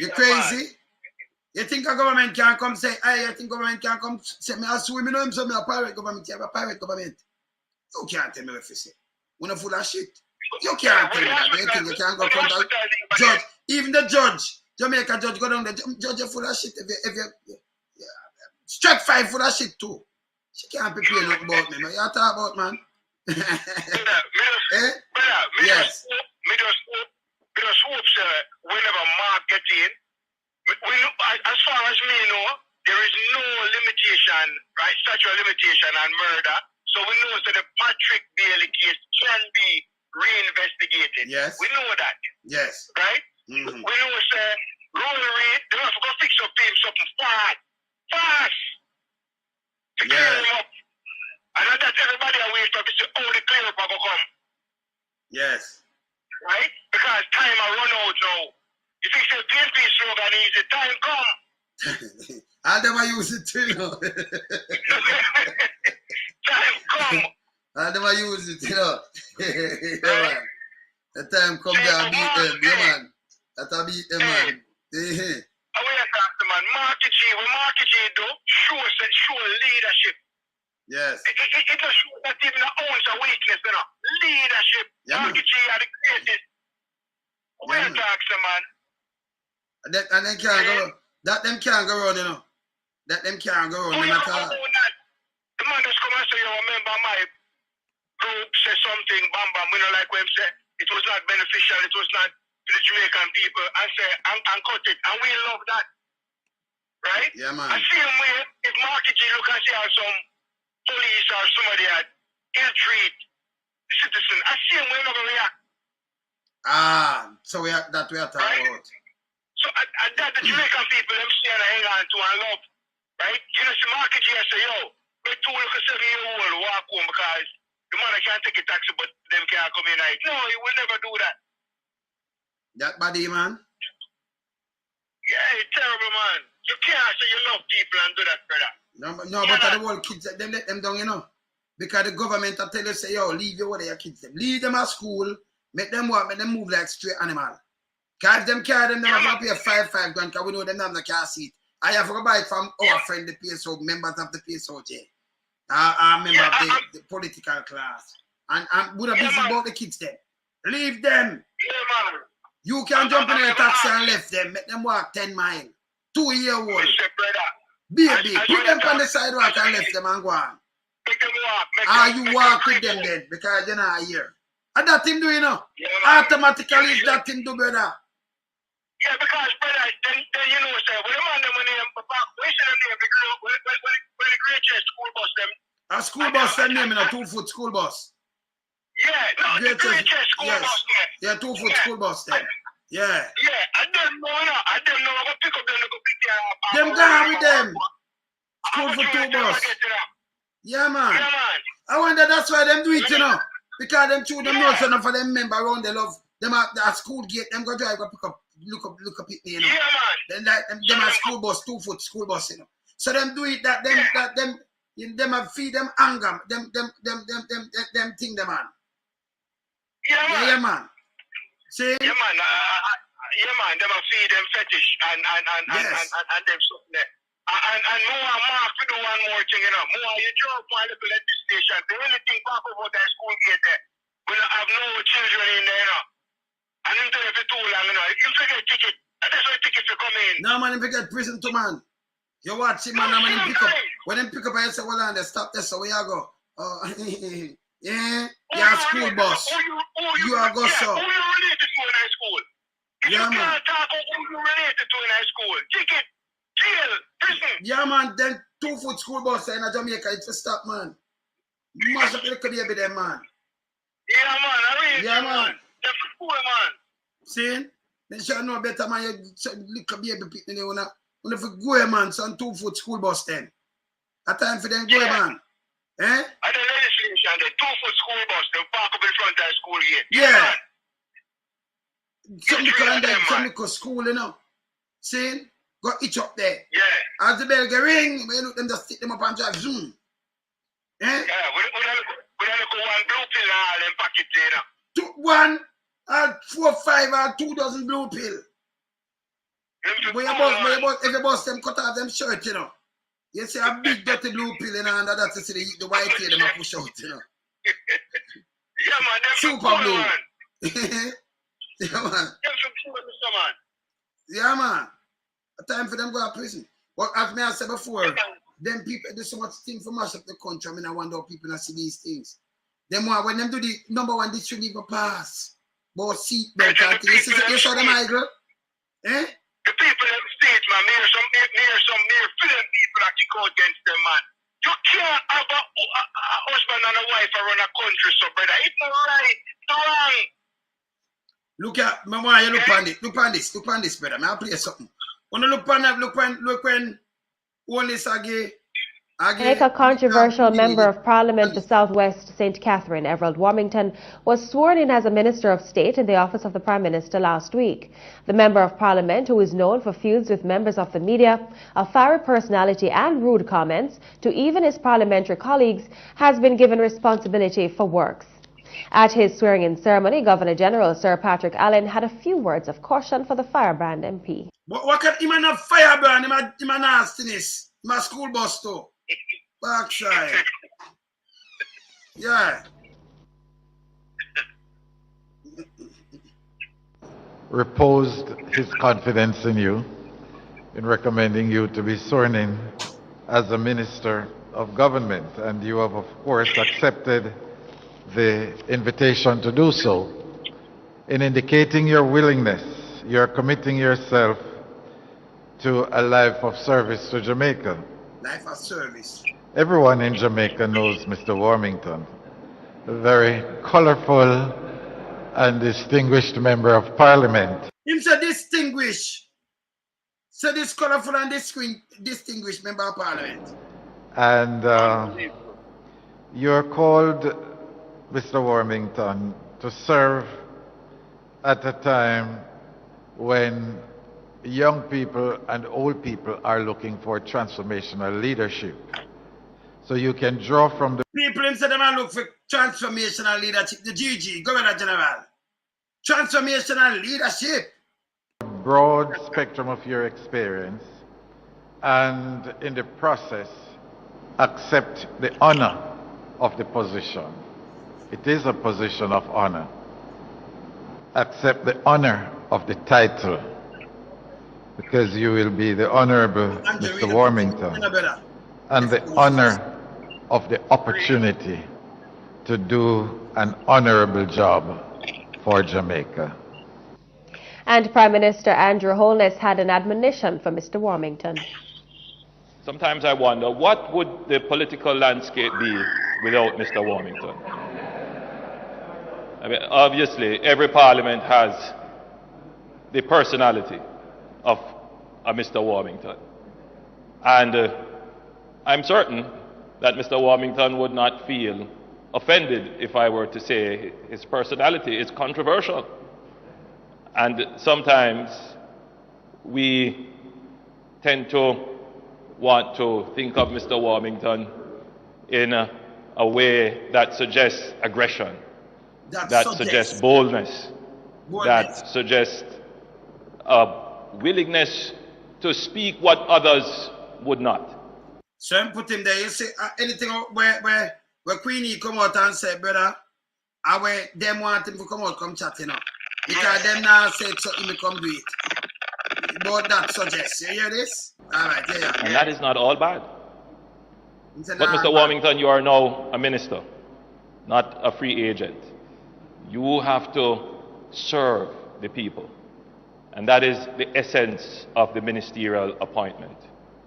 You're crazy? You think a government can come say, hey, you think government can come say, me as we know him, so me a pirate government, you have a pirate government. You can't tell me what you say. When you're full of shit. You can't tell me that. You think you can't go contact judge. Even the judge, Jamaica judge, go down there, judge you full of shit. If you strike 5 full of shit too. She can't prepare nothing about me, man. You talk about, man. Eh? Yes. Me just hope, sir, whenever Mark get in, as far as me know, there is no limitation, right, statute of limitation on murder. So we know that the Patrick Bailey case can be reinvestigated. Yes. We know that. Yes. Right? Mm-hmm. We know, sir, Roll Reid, they have to go fix up him something fast. To clear him up. And that's everybody away from to say, oh, the clear up will come. Yes. Right? Because time will run out now. You think the PNP slogan is the time come. I never use it too, you know. Time come. I never use it, you know. Yeah, man. The time come there and beat them, yeah, man. That'll beat them, man. I will talk to man. When Marky G do, show leadership. Yes. It just shows that even an ounce of weakness, you know. Leadership. Yeah, Marky G are the greatest. We will talk to man. And them can't go. That them can't go around, you know. That them can't go around, at all. The man just come and say, you remember my group say something, bam bam, we don't like what him say. It was not beneficial, it was not to the Jamaican people, and say, and cut it. And we love that. Right? Yeah, man. I see him way, if Marky G look and see how some police or somebody had ill-treat the citizen, I see him way not react. So we are talking about. So that the Jamaican people, them see and hang on to and love. Right? You know, see Marky G and say, yo, we 2 look at 7-year-old walk home because the man can't take a taxi, but them can't come in night. No, he will never do that. That body, man? Yeah, it's terrible, man. You can't say you love people and do that, brother. No, but the whole kids, them let them down, you know. Because the government will tell you, say, yo, leave your kids. Leave them at school, make them work, make them move like straight animal. Because if them carry them, they have to pay 5 grand, because we know them have the car seat. I have to buy it from our friend, the PSO, members of the PSOJ. Member of the political class. And we're busy about the kids then. Leave them. Yeah, man. You can jump in a taxi and left them, make them walk 10 miles. 2-year-old. Baby, put them on the sidewalk and left them and go on. Make them walk. You walk with them then, because you're not here. And that him do, you know. Yeah, automatically is that him do, brother. Yeah, because, brother, then you know, sir, when the man them money, we should have named when the great school bus them. A school bus them name in a 2-foot school bus. Yeah, no, the great school bus there. Yeah, 2-foot school bus then. Yeah. Yeah, I don't know, I go pick up them, go pick Them gone with them. School for 2 bus. Yeah, man. I wonder that's why them do it, you know. Because them two them know enough for them member around they love them at school gate, them go drive, go pick up, look up it, you know. Yeah, man. Then like them at school bus, 2 foot school bus, you know. So them do it that them feed them anger, them thing them man. Yeah, man. See? Yeah, man. Yeah, man. Them feed them fetish and them something there. And more Mark to do one more thing, you know. More you drop one little legislation. The only thing back over that school gate there, we don't have no children in there, you know. And him tell you for too long, you know. Him forget ticket. And that's why tickets will come in. No, man, him forget prison too, man. You watch him, man, and when him pick up, I say, well, on, they stop this, so where you go? Yeah, you're a school bus. You are go, so. Who you related to in high school? You can't talk about who you related to in high school. Ticket. Jail, prison. Yeah, man, then 2 foot school bus in Jamaica, it's a stop, man. Mash up the baby them, man. Yeah, man, I really man. That's cool, man. See? They should know better, man. You look at baby people, you know. When you go, man, some 2 foot school bus then. A time for them go, man. Eh? And the legislation, the 2 foot school bus, they park up in front of the school gate. Yeah. Some because school, you know. See? Go itch up there. Yeah. As the bell get ring, we look them just stick them up and drive zoom. Eh? Yeah, we don't look one blue pill and all them packets there. 1, 4, 5, or 2 dozen blue pill. If you bust them, cut off them shirt, you know. You see a big dirty blue pill in under that, you see the white tail them push out, you know. Yeah, man, them super blue. Man. Yeah, man. Them cool, Mr. Man. Yeah, man. A time for them go to prison. But as me I said before, them people do so much thing for mash up the country. I mean, I wonder how people not see these things. Them when them do the number one, this shouldn't even pass. But seatbelt and things. You saw them, my girl? Eh? The people in the state, man, near some film people that you go against them, man. You can't have a husband and a wife around a country, so brother. It's not right. It's wrong. Look at me, why you look on this. Look on this, brother. I'll play something. When you look on that, look when Holness again. A controversial member of Parliament for Southwest St. Catherine, Everald Warmington, was sworn in as a Minister of State in the office of the Prime Minister last week. The Member of Parliament, who is known for feuds with members of the media, a fiery personality and rude comments to even his parliamentary colleagues, has been given responsibility for works. At his swearing-in ceremony, Governor-General Sir Patrick Allen had a few words of caution for the firebrand MP. What can him and a firebrand, him a nastiness, my school bus too. Backside. Yeah. Reposed his confidence in you in recommending you to be sworn in as a Minister of Government, and you have of course accepted the invitation to do so. In indicating your willingness, you're committing yourself to a life of service to Jamaica. Life of service. Everyone in Jamaica knows Mr. Warmington, a very colorful and distinguished member of Parliament. He's a distinguished, so this colorful and distinguished member of Parliament. And you're called, Mr. Warmington, to serve at a time when young people and old people are looking for transformational leadership. So you can draw from the people instead of them look for transformational leadership, the GG, Governor General. Transformational leadership. Broad spectrum of your experience, and in the process accept the honor of the position. It is a position of honor. Accept the honor of the title, because you will be the Honorable Mr. Warmington, and the honor of the opportunity to do an honorable job for Jamaica. And Prime Minister Andrew Holness had an admonition for Mr. Warmington. Sometimes I wonder, what would the political landscape be without Mr. Warmington? I mean, obviously, every parliament has the personality of of Mr. Warmington. And I'm certain that Mr. Warmington would not feel offended if I were to say his personality is controversial. And sometimes we tend to want to think of Mr. Warmington in a way that suggests aggression, that suggests boldness, that suggests a willingness to speak what others would not. So I put him there. You see anything where Queenie come out and say, brother, and where them want him to come out, come chat, you know. Because them now say something to come do it. But that suggests. You hear this? All right, yeah. And that is not all bad. But Mr. Warmington, you are now a minister, not a free agent. You have to serve the people. And that is the essence of the ministerial appointment.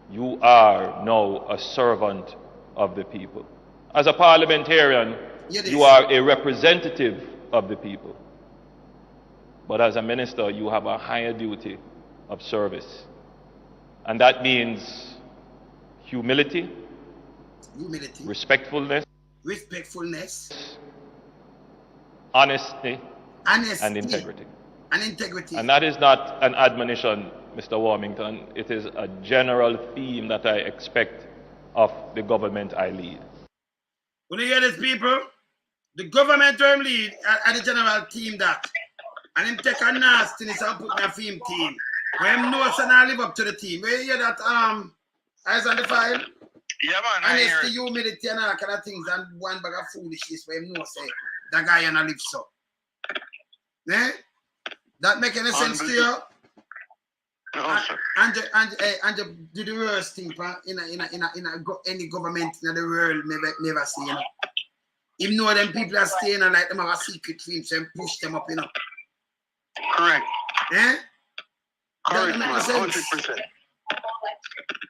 You are now a servant of the people. As a parliamentarian, you are a representative of the people. But as a minister, you have a higher duty of service. And that means humility, respectfulness, honesty, and integrity. And that is not an admonition, Mr. Warmington. It is a general theme that I expect of the government I lead. When you hear this, people, the government term lead and the general team that, and him take a nastiness and put in a film team. When him knows and I live up to the team. Where you hear that eyes on the file? Yeah, man. And it's the humility and all kind of things and one bag of foolishness where him knows say that guy and I live so. Eh? That make any sense to you? No, sir. And do the worst thing in any government in the world never see, you know. Him know them people are staying and like them have a secret film, so him push them up, you know. Correct. Eh? Correct, That make no sense. 100%.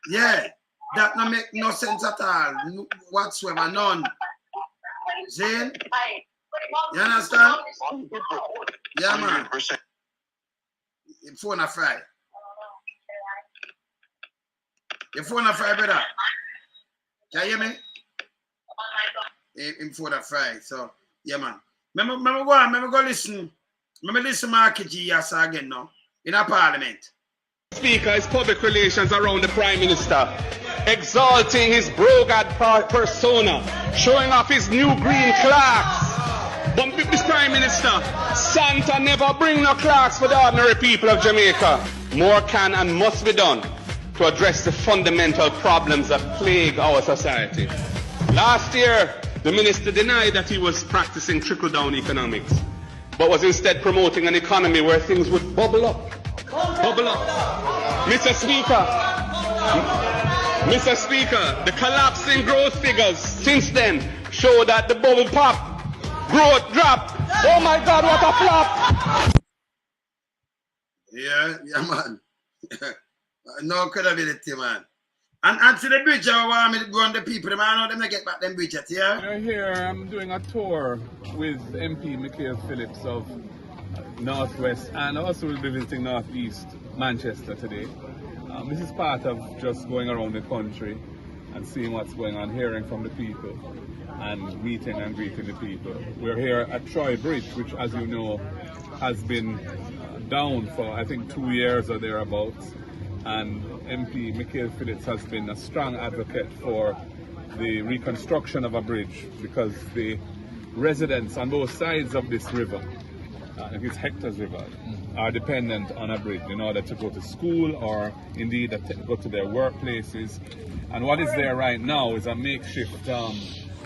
Yeah. That not make no sense at all. Whatsoever, none. Zane? You understand? 100%. Yeah, man. 100%. Your phone a fry. Your phone a fry, brother. Can you hear me? In phone a fry. So, yeah, man. Remember go listen. Remember listen Marky G yes again now. In a parliament. Speaker is public relations around the Prime Minister, exalting his brogad persona, showing off his new green clerks. But this Prime Minister, Santa never bring no clerks for the ordinary people of Jamaica. More can and must be done to address the fundamental problems that plague our society. Last year, the Minister denied that he was practicing trickle-down economics, but was instead promoting an economy where things would bubble up. Bubble up. Mr. Speaker, the collapsing growth figures since then show that the bubble pop, growth drop. Oh my God, what a flop! Yeah, man. No credibility, man. And to the bridge, I want me to go on the people, man. I know them to get back them bridge yet, yeah? We're here, I'm doing a tour with MP Michael Phillips of Northwest, and also we'll be visiting Northeast Manchester today. This is part of just going around the country and seeing what's going on, hearing from the people and meeting and greeting the people. We're here at Troy Bridge, which, as you know, has been down for I think 2 years or thereabouts, and MP Michael Phillips has been a strong advocate for the reconstruction of a bridge because the residents on both sides of this river, it's Hector's River, are dependent on a bridge in order to go to school or indeed go to their workplaces. And what is there right now is a makeshift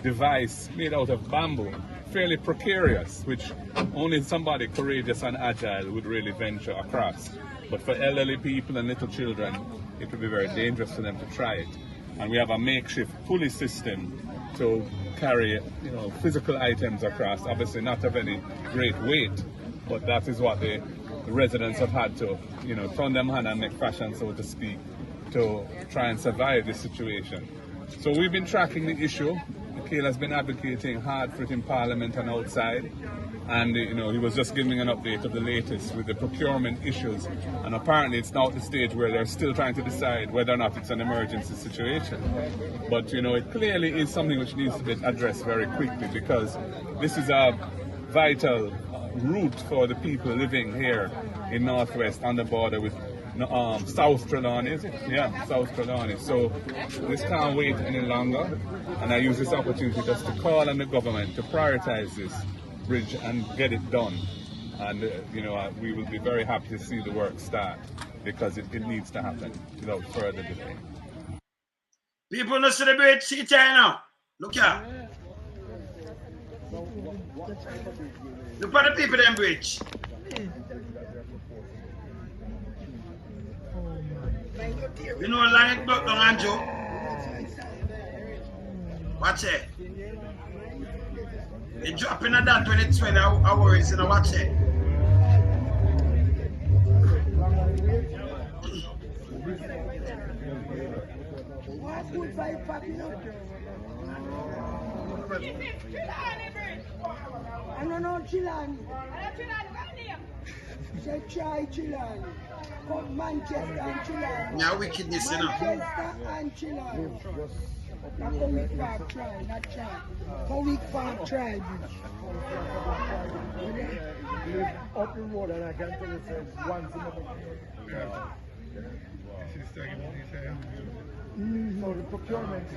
device made out of bamboo, fairly precarious, which only somebody courageous and agile would really venture across. But for elderly people and little children, it would be very dangerous for them to try it. And we have a makeshift pulley system to carry, physical items across, obviously not of any great weight, but that is what the residents have had to, turn them hand and make fashion, so to speak, to try and survive this situation. So we've been tracking the issue. Michael has been advocating hard for it in Parliament and outside. And, you know, he was just giving an update of the latest with the procurement issues. And apparently it's now at the stage where they're still trying to decide whether or not it's an emergency situation. But, you know, it clearly is something which needs to be addressed very quickly, because this is a vital route for the people living here in Northwest on the border with South Trelawney, is it? Yeah, South Trelawney. So this can't wait any longer. And I use this opportunity just to call on the government to prioritize this bridge and get it done. And, you know, we will be very happy to see the work start, because it needs to happen without further delay. People not see the bridge, see it now. Look here. Look at the people in bridge. You know, line block down Anjo. Watch it. They dropping at that when it's 20 hours, you know, watch it. I don't know Chilani. Say try Chilani. Come Manchester and Chilani. Now wickedness, you know. Manchester and Chilani. Not go weak farm try, not try. Go weak farm try, bitch. Up the road and I can tell you once in a so the procurement.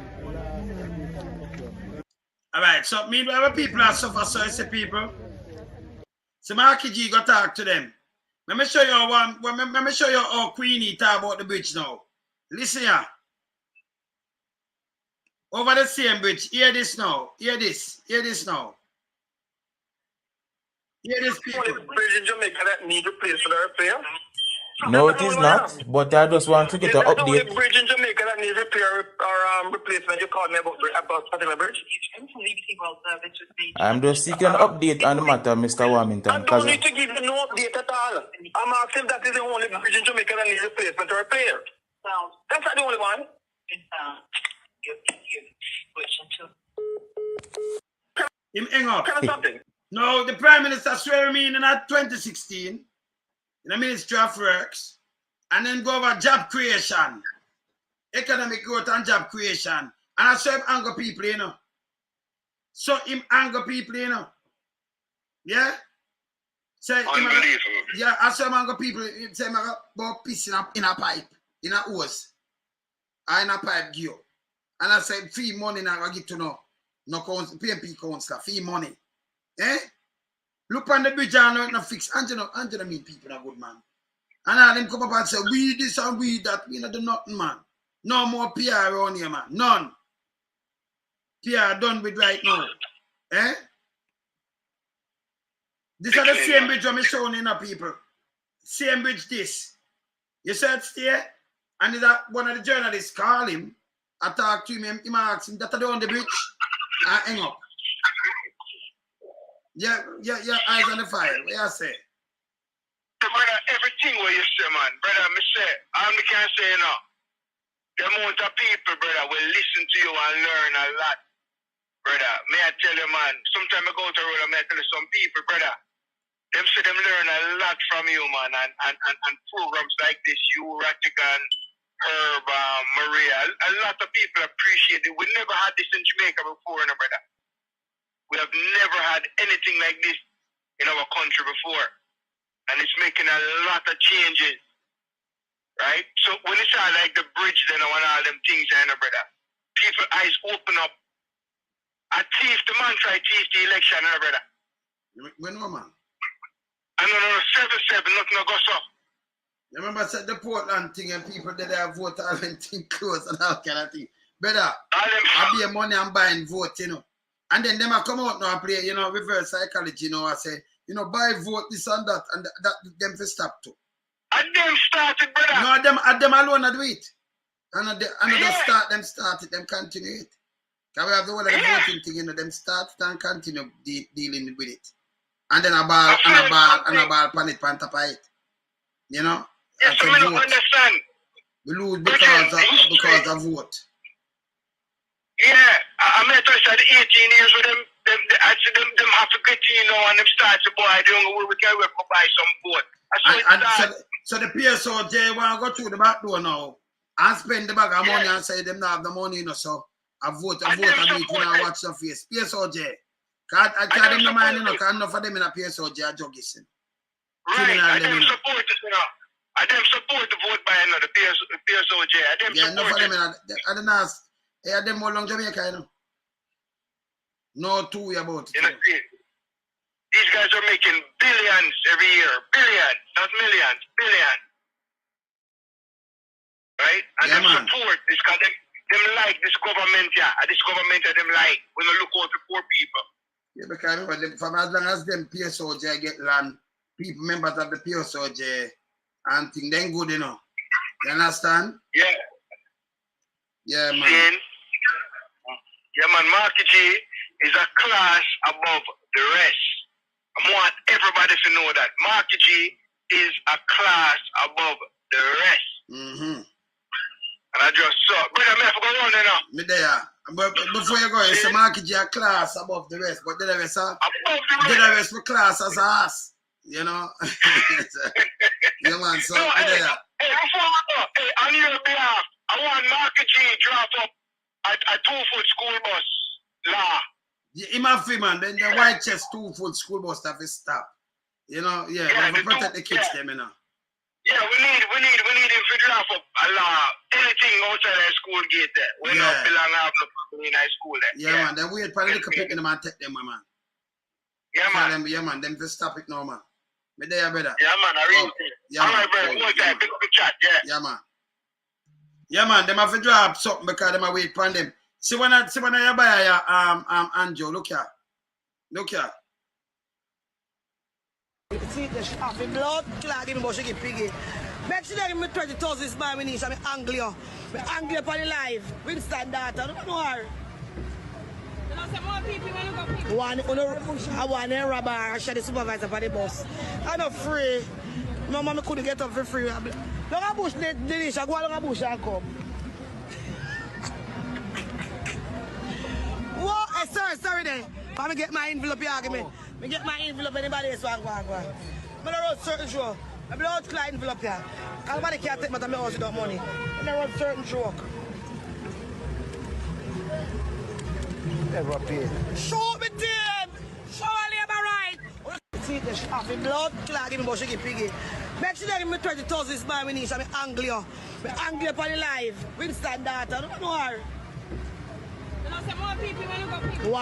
Alright, so meanwhile people are suffer, so it's the people. So Marky G go talk to them. Let me show you one. Let me show you how Queenie talk about the bridge now. Listen here. Over the same bridge. Hear this now. Hear this. Hear this now. Hear this, people. Only bridge in Jamaica that need replaced for the repair. No, it is not. But I just want to get an That's the only update. bridge in Jamaica that needs repair or replacement. You called me about particular bridge. I'm just seeking an update on the matter, Mr. Warmington. I don't need to give you no update at all. I'm asking if that is the only bridge in Jamaica that needs replacement or repair. That's not the only one. Him hang up. No, the Prime Minister swear me in 2016 in the Ministry of Works, and then go over job creation, economic growth and job creation. And I saw him anger people, you know. So him anger people, you know. Yeah? Say, yeah, I saw him anger people. Say him about piss in a pipe, in a hose, or in a pipe gear. And I said, free money now I give to no PMP councillor, free money. Eh? Look on the bridge and no fix. Angela mean people are good, man. And all them come up and say, we this and we that. We not do nothing, man. No more PR around here, man. None. PR done with right now. Eh? This are the same bridge I'm showing in the people. Same bridge this. You said stay? And that one of the journalists call him. I talk to him, he asks him that I on the bridge. I hang up. Yeah, eyes on the fire. What you say? Brother, everything what you say, man. Brother, me say, all me can say now. The amount of people, brother, will listen to you and learn a lot. Brother, may I tell you, man, sometimes I go to the road and I tell you some people, brother, them say them learn a lot from you, man, and programs like this, you, Ratigan, Herb, Maria, a lot of people appreciate it. We never had this in Jamaica before, no, brother. We have never had anything like this in our country before. And it's making a lot of changes. Right? So when it's all like the bridge, then I want all them things, no, brother. People eyes open up. A thief, the man try thief the election, no, brother. When no, man? I don't know, 7-7, nothing no go so. You remember I said the Portland thing and people that have vote all them things close and all kind of thing. Brother, I be a money and buying vote, you know. And then them I come out now and play, you know, reverse psychology, you know, I say, you know, buy vote this and that them for stop to. And them started, brother. No, them alone I do it. And they start it, them continue it. Because we have the whole of the voting thing, you know, them start it and continue dealing with it. And then a ball pan it, pan top of it. You know? Yes, I don't understand. We lose because of vote. Yeah, I met us at 18 years with them. I said them have to get in now and them start to buy. They don't know we can work to buy some boat. So the PSOJ want to go through the back door now and spend the bag of money and say them not have the money, you know, so I vote a bit when I watch the face. PSOJ. I tell them the mind, you know, because enough of them in a PSOJ are juggies. Right, I them support it, you know. I them support the vote by another PSOJ. I them yeah, support enough of them in a, I don't know, they are them more long Jamaica, you know. No two about it. You know, these guys are making billions every year. Billions, not millions, billions. Right? And yeah, them support this because them like this government, yeah. And this government them like when they look out for poor people. Yeah, because remember, them, from as long as them PSOJ get land, people, members of the PSOJ, and think they good, you know. You understand? Yeah. Yeah, man. Yeah, man. Marky G is a class above the rest. I want everybody to know that. Marky G is a class above the rest. Mm-hmm. And I just saw. Brother, I forgot one now. Me there. But before you go, it's a Marky G a class above the rest. But the rest are the rest for class as us. You know? Yeah, man. So, no, hey, before we go, on your behalf, I want Marky G drop up a 2-foot school bus law. Yeah, him a free man. Then the white chest 2-foot school bus have to stop. You know, yeah, we have to protect the kids, them, you know. Yeah, we need him to drop up a law. Anything outside the school gate there. We don't belong to have no in high school there. Yeah, man. Then wait for the little pick them and take them, man. Yeah, man. Yeah, man. Them to stop it now, man. Me there, brother. Yeah, man. I really yeah, all right, brother. One time, pick up the chat, yeah. Yeah, man. Yeah, man. Them have to drop something because them are wait for them. See when I buy Andrew, look here. Look here. See the shop in blood clot give me about shake piggy. Make sure that give me 20,000 is my niche. I'm Anglia. I'm Anglia upon the live. Winston data. Don't know her. You know some more people when you go people. I want a robber. I shot the supervisor for the bus. I'm not free. My mom couldn't get up for free. Long a bush the niche. I go along a bush and come. What? Sorry then. Let me get my envelope here, give me. I get my envelope, anybody else want to go. I run certain show. I blood clot envelope here. Nobody can't take my house without money. I run certain joke. Never paid. Show me team! Show a labor right! See the shop in blood clot give me about shake piggy. Make sure that give me 20,000 is my niche. I'm Anglia. I'm Anglia upon the live. Winston data. Don't know her. Some more people when you go people. I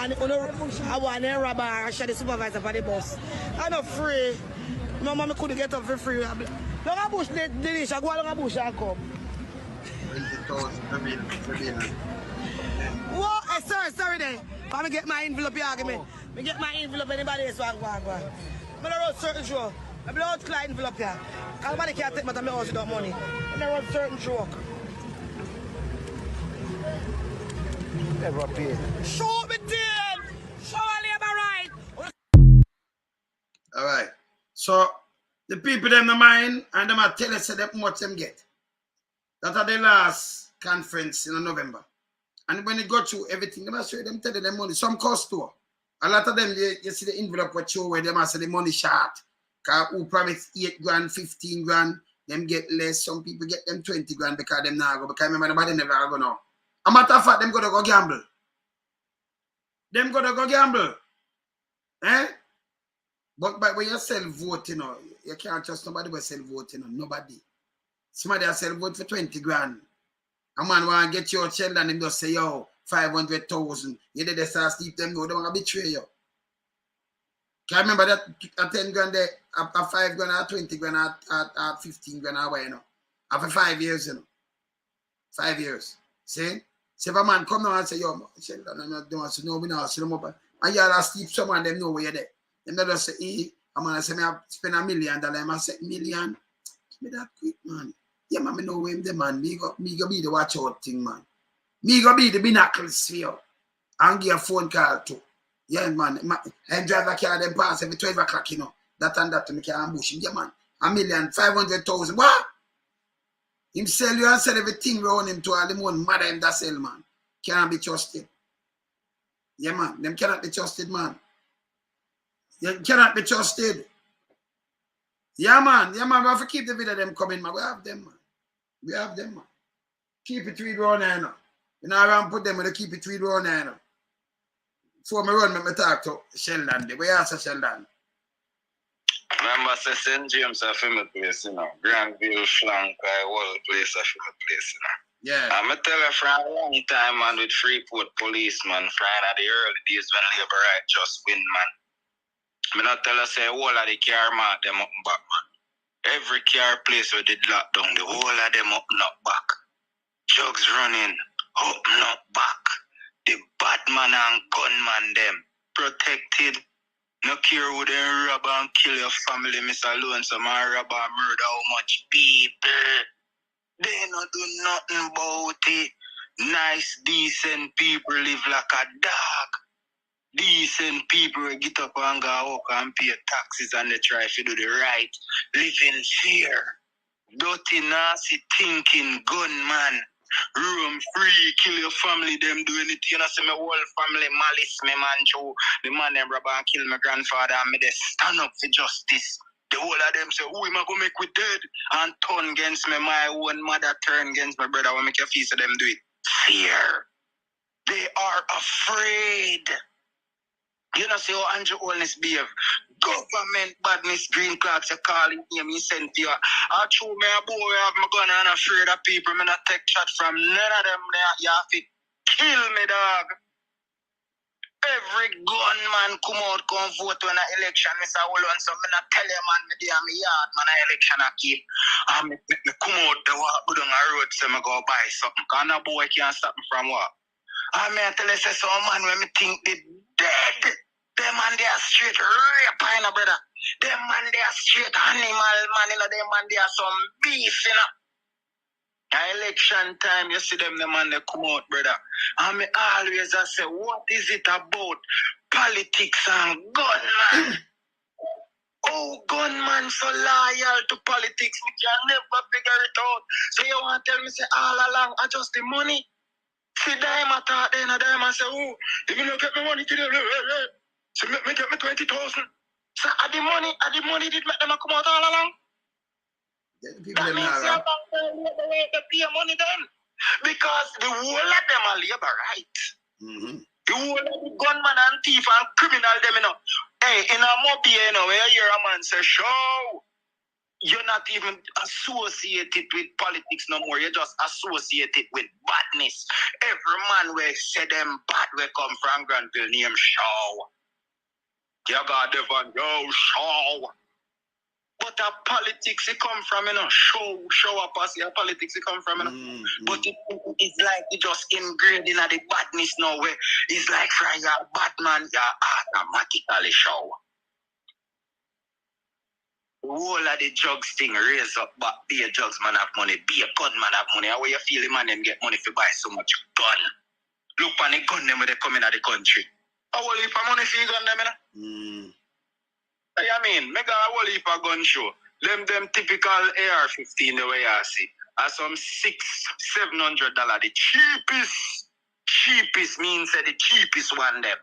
want a robber. I shot the supervisor for the bus. I'm not free. My mom couldn't get up for free. Long a bush the dish. I go along a bush and come. 20,000 What? Sorry then. Let me get my envelope here, give me. I get my envelope, anybody else want to go. I run certain show. I blood clot envelope here. Nobody can't take my house without money. I run certain joke. Never paid. Show me team! Show a labor right! Alright. So the people them the mind and them are tell us that much them get. That are the last conference in November. And when you go through everything, they must show them tell them money. Some cost too. A lot of them you see the envelope what show where they must say the money short. Cause who promise 8 grand, 15 grand, them get less. Some people get them 20 grand because them now go. Because remember nobody never go now. A matter of fact, them gonna go gamble. Them gonna go gamble. Eh? But when you sell vote, you know, you can't trust nobody will sell vote, you know. Nobody. Somebody will sell vote for 20 grand. A man want to get your child and him just say, yo, 500,000. You did this and sleep them, no, they want to betray you. Can you remember that a 10 grand there, a 5 grand, a 20 grand, a 15 grand, or you know. After 5 years, you know. 5 years. See? So if a man come now and say, yo, no, we not see them up. And you all sleep someone, them know where you're there. Them not just say, hey, a man say, I spend $1 million. I say, $1 million. Give me that quick, man. Yeah, man, I know where I'm the man. Me go be the watch out thing, man. Me go be the binacles for you. And give a phone call too. Yeah, man. I drive a car, them pass every 12 o'clock, you know. That and that to me can ambush him. Yeah, man. $1,500,000. What? Him sell you and sell everything around him to all the one mother him that sell, man. can't be trusted. Yeah, man. Them cannot be trusted, man. You cannot be trusted. Yeah, man. Yeah, man. We have to keep the video of them coming, man. We have them, man. We have them, man. Keep it 3 round now, you know. You know, I put them with the keep it 3 round now, you know. Before me run, me talk to Sheldon. The way I say Sheldon. Remember, say St. James a famous place, you know. Granville, Flank, whole place a famous place, you know. Yeah. I'm tell you from a long time, man, with Freeport policeman, from the early days when labor right just win, man. Me not tell you say all of the car mark them up and back, man. Every car place where they lock down, the whole of them up and up back. Jugs running, up and up back. The Batman and gunman them protected. No care who they rob and kill your family, Miss Alone, some rob and murder how much people. They not do nothing about it. Nice, decent people live like a dog. Decent people get up and go work and pay taxes and they try to do the right. Live in fear. Dirty, nasty, thinking, gunman. Room free, kill your family, them do anything. You know, see my whole family, malice, me man, Joe. The man them rob and kill my grandfather and me they stand up for justice. The whole of them say, who am I going to make with dead? And turn against me, my own mother turn against my brother. What make you feel so them do it? Fear. They are afraid. You know, see how Andrew Holness behave. Government badness, green clocks, you call him, he sent to you. I true me a boy, I have my gun and afraid of people. Me not take shot from none of them there. You have to kill me, dog. Every gunman come out, come vote on an election. Mr. Holland, so me not tell you, man, me there, me yard, man, an election I keep. And me come out, the walk go down the road, so me go buy something. Because no boy can't stop me from what? And me tell you, say, so man, when me think they dead, them man, they are straight rape, you know, brother. Them man, they are straight animal, man, you know, them man, they are some beef, you know. Election time, you see them, the man, they come out, brother. And me always I say, what is it about politics and gunman? Oh, gunman so loyal to politics, we can never figure it out. So you want to tell me, say, all along, I just the money? See, them attack, then them say, oh, if you don't get me money today, so me get me 20,000. So at the money did make them come out all along? That means you're about to pay money then. Because the whole of them are labor right. Mm-hmm. The whole of the gunman and thief and criminal them, you know. Hey, in a mobile, you know, where you hear a man say, show, you're not even associated with politics no more. You're just associated with badness. Every man will say them bad will come from Granville name Shaw. You got the van, yo, Shaw. But the politics it come from, you know, show up as your politics it come from, you know. Mm-hmm. But it's like it just ingrained in the badness now where it's like for your bad man, you're automatically show. The whole of the drugs thing raise up, but be a drugs man have money, be a gun man have money. How you feel the man them get money to buy so much gun? Look on the gun them when they come in the country. How will you pay money for gun them, you know? I mean, make a whole heap of gun show. Them typical AR-15 the way I see. Are some $600-700. The cheapest means the cheapest one them.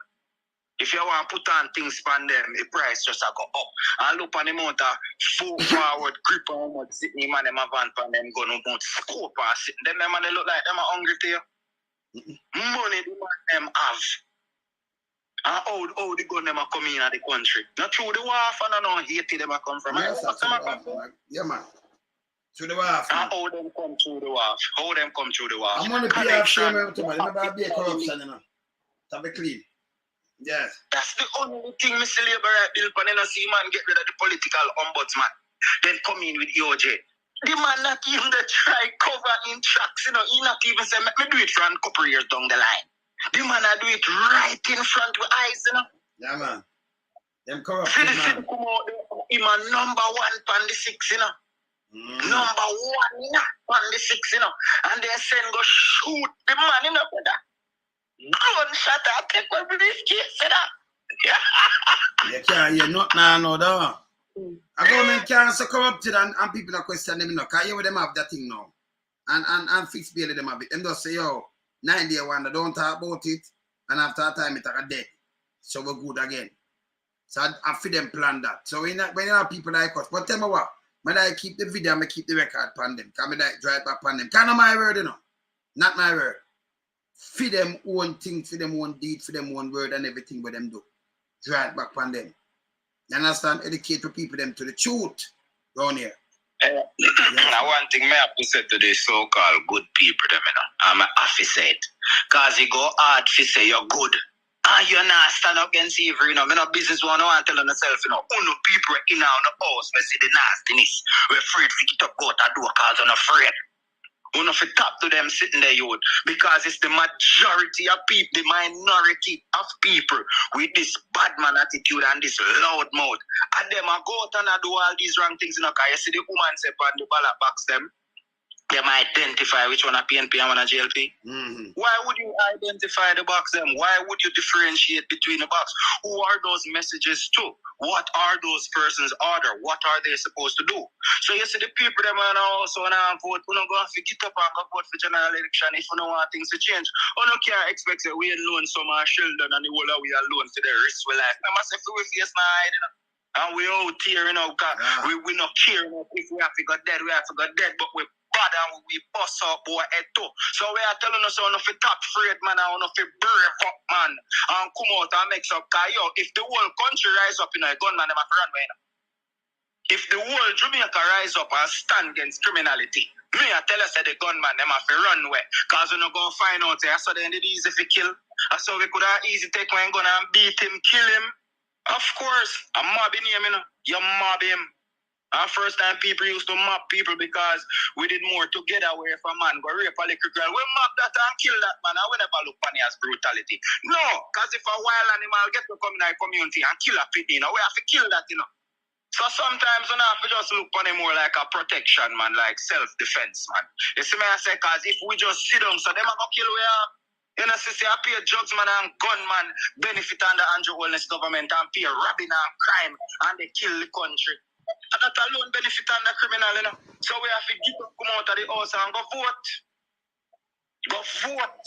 If you want to put on things on them, the price just go up. And look on the amount of forward grip on how much sitting man them have on them gun about scope or sitting. Them man they look like them are hungry to you. Money the man them have. And how the gun them are coming in the country. Not through the wharf and no Haiti them are come from. Yes, yeah, man. Through the wharf. And how them come through the wharf. How them come through the wharf. I'm on the PF to man. Remember be a corruption, you know. To be clean. Yes. That's the only thing Mr. Labor right bill pan and see man get rid of the political ombudsman. Then come in with EOJ. The man not even the try cover in tracks, you know. He not even say, let me do it for a couple years down the line. The man I do it right in front with eyes, you know. Yeah, man. Them corrupt, see the man. come out, him a number 1 on the 6, you know. Number 1 on the 6, you know. And they send go shoot the man, you know, brother. Gunshot, I take one with this case, you know. You can't hear nothing no, though. A government can't so corrupted and people are questioning them, you know. Because you them have that thing now. And fix bail them a bit. Them just say, yo, 9-day wonder, don't talk about it, and after a time it's a dead. So we're good again. So I feel them plan that. So when you have people like us, but tell me what, when I keep the video, I keep the record upon them. Can I drive back upon them? Kind of my word, you know. Not my word. For them own thing, for them own deed, for them own word and everything what them do. Drive back upon them. You understand? Educate the people them to the truth down here. Now one thing I have to say to the so-called good people, them, you know, I'm have to say it. Because you go hard to say you're good. And you're not stand up against evil, you know. I'm not business one, I tell myself, you know, no people in our house, we see the nastiness. We're afraid to get up, go to door, because we're afraid. We don't have to talk to them sitting there, youth, because it's the majority of people, the minority of people with this bad man attitude and this loud mouth. And them are go out and do all these wrong things, you know, because you see the woman say on the ballot box them identify which one a PNP and one a GLP. Why would you identify the box them? Why would you differentiate between the box? Who are those messages to? What are those persons order? What are they supposed to do? So you see the people them and also now vote. We don't go and get up and go vote for general election if we don't want things to change. We don't care expect that we alone some are children and the whole of we alone for the risk we life. I must say if we face now hiding. And we out here, you know, we not care if we have to go dead, we have to go dead, but we bad and we bust up boy head too. So we are telling us on if you top afraid man, and if you brave up man, and come out and make some car. Yo, if the whole country rise up in a gunman, them have to run away. If the whole Jamaica rise up and stand against criminality, me I tell us that the gunman them have to run away. Cause we're not gonna find out there. So then it easy if we kill. So we could have easy take one gun and beat him, kill him. Of course, I'm mobbing him, you know. You mob him. And first time people used to mob people because we did more to get away from man, go rape a little girl. We mob that and kill that man, and we never look on it as brutality. No, because if a wild animal get to come in our community and kill a pit, you know, we have to kill that, you know. So sometimes we have to just look on it more like a protection, man, like self-defense, man. You see me, I say, because if we just sit down, so them are going to kill we are. You know, see, I pay drugs man and gunman benefit under Andrew Holness government and pay robbing and crime and they kill the country. And that alone benefit under criminal, you know. So we have to get up, come out of the house and go vote. Go vote.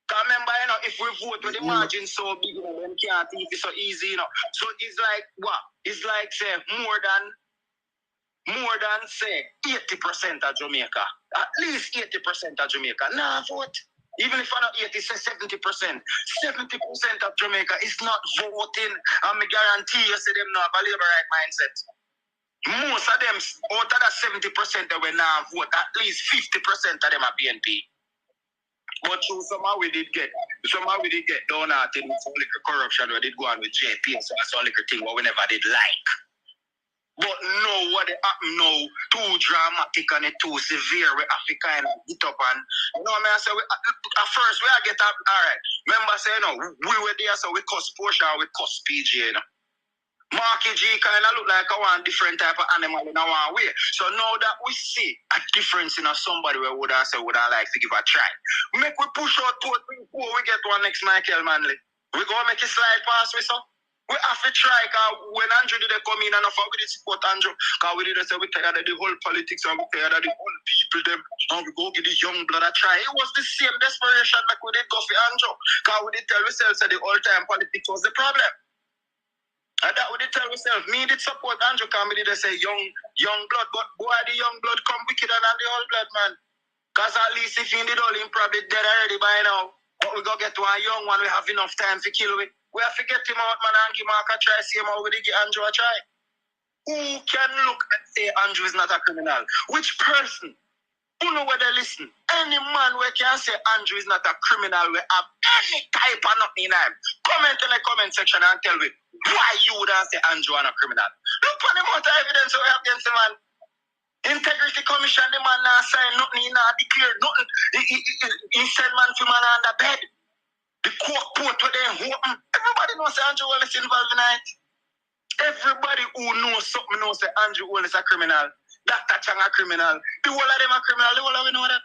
Because remember, you know, if we vote with the margin so big, you know, them can't think it's so easy, you know. So it's like, what? It's like, say, more than, say, 80% of Jamaica. At least 80% of Jamaica. Nah, vote. Even if I'm not 80, say 70%. 70% of Jamaica is not voting. And I guarantee you, say them not have a labor right mindset. Most of them, out of that 70% that we now vote, at least 50% of them are PNP. But through somehow we did get down at it with some little corruption we did go on with JP, so that's all little thing what we never did like. But no, what happened now, too dramatic and it too severe, we have to kind of get up and, you know what I say, at first we get up, all right, remember say, you know, we were there, so we cuss Portia, we cuss PJ, you know. Marky G kind of look like a one different type of animal in a one way. So now that we see a difference in somebody we would have said would have like to give a try. Make we push out 2 or 3 4, we get one next Michael Manley. We go make a slide pass with some. We have to try because when Andrew did come in and we did support Andrew, because we did say we tired of the whole politics and we tired of the whole people them and we go give the young blood a try. It was the same desperation like we did go for Andrew. Because we did tell ourselves that the whole time politics was the problem. And that we did tell ourselves, me did support Andrew because we did say young blood, but boy the young blood come wickeder than the old blood, man. Because at least if he did all him probably dead already by now. But we go get one young one, we have enough time to kill him. We have to get him out, man, and give Mark a try, see him how we did get Andrew a try. Who can look and say Andrew is not a criminal? Which person? Who know where they listen? Any man where can say Andrew is not a criminal, we have any type of nothing in him. Comment in the comment section and tell me why you would say Andrew is a criminal. Look for the amount of evidence we have against the man. Integrity Commission, the man not sign nothing, he not declare nothing. He send man to man under bed. The court port where they open. Everybody knows that Andrew Holness involved in it. Everybody who knows something knows that Andrew Holness a criminal. Dr. Chang a criminal. The whole of them are criminal. The whole of we know that.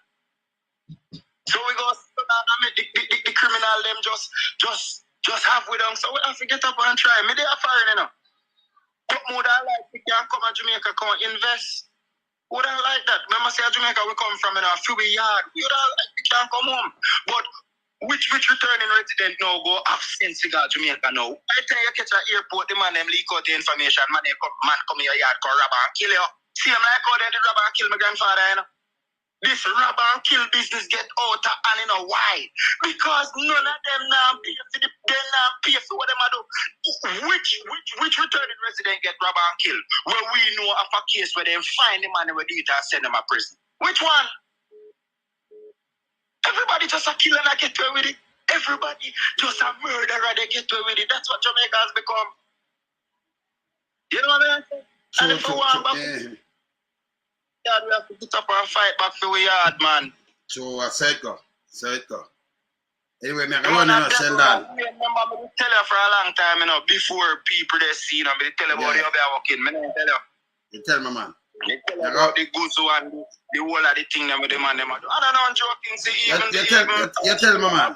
So we go and make the criminal them just have with them. So we have to get up and try. Me they are foreign, you know. But more than like we can come to Jamaica, come invest. Would I like that? Remember say Jamaica we come from in a few yard. We would like we can come home. But Which returning resident now go have sense to go to Jamaica now? I tell you, catch an airport, the man them leak out the information, man come here yard, come rob and kill you. See him like how they did rob and kill my grandfather, you know? This rob and kill business get out of hand, you know why? Because none of them now pay for what them do. Which returning resident get rob and kill? Where we know of a case where they find the man who do it and send them to prison. Which one? Everybody just a killer and I get away with it. Everybody just a murderer and they get away with it. That's what Jamaica has become. You know what I mean? And if we want back, yeah, we have to put up and fight back for we yard, man. So I said go. Anyway, I want to sell that. I remember me tell you for a long time, you know, before people they see, you know, me tell you about the other working. Me tell you. You tell me, man. They tell you about the goods and the whole of the thing that the man them do. I don't know, I'm joking. See, you tell me, man.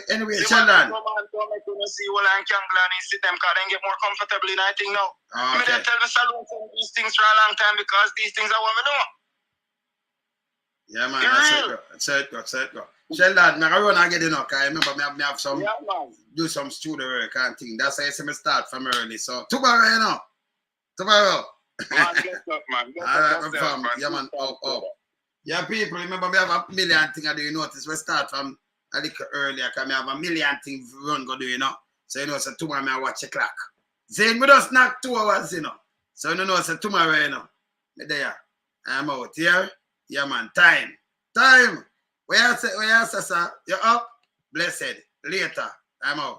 Anyway, tell that. See what I can plan and sit them because they get more comfortable in I think now. Okay. Me they tell me salute these things for a long time because these things are what we know. Yeah, man, that's it. Sheldon, I want to get in, okay? I remember me have some, do some studio work and thing. That's why I say me start from early. So, tomorrow, you know. Tomorrow. Man, get up, man. All right, my fam. Yeah, man. Oh. Yeah, people, remember me have a million things I do. You notice we start from a little earlier because I have a million things run go do, you know. So, you know, so tomorrow I watch the clock. Saying we just knock 2 hours, you know. So, you know, so tomorrow, you know. Me there. I'm out here. Yeah, man. Time. Where you say, sir? You're up? Blessed. Later. I'm out.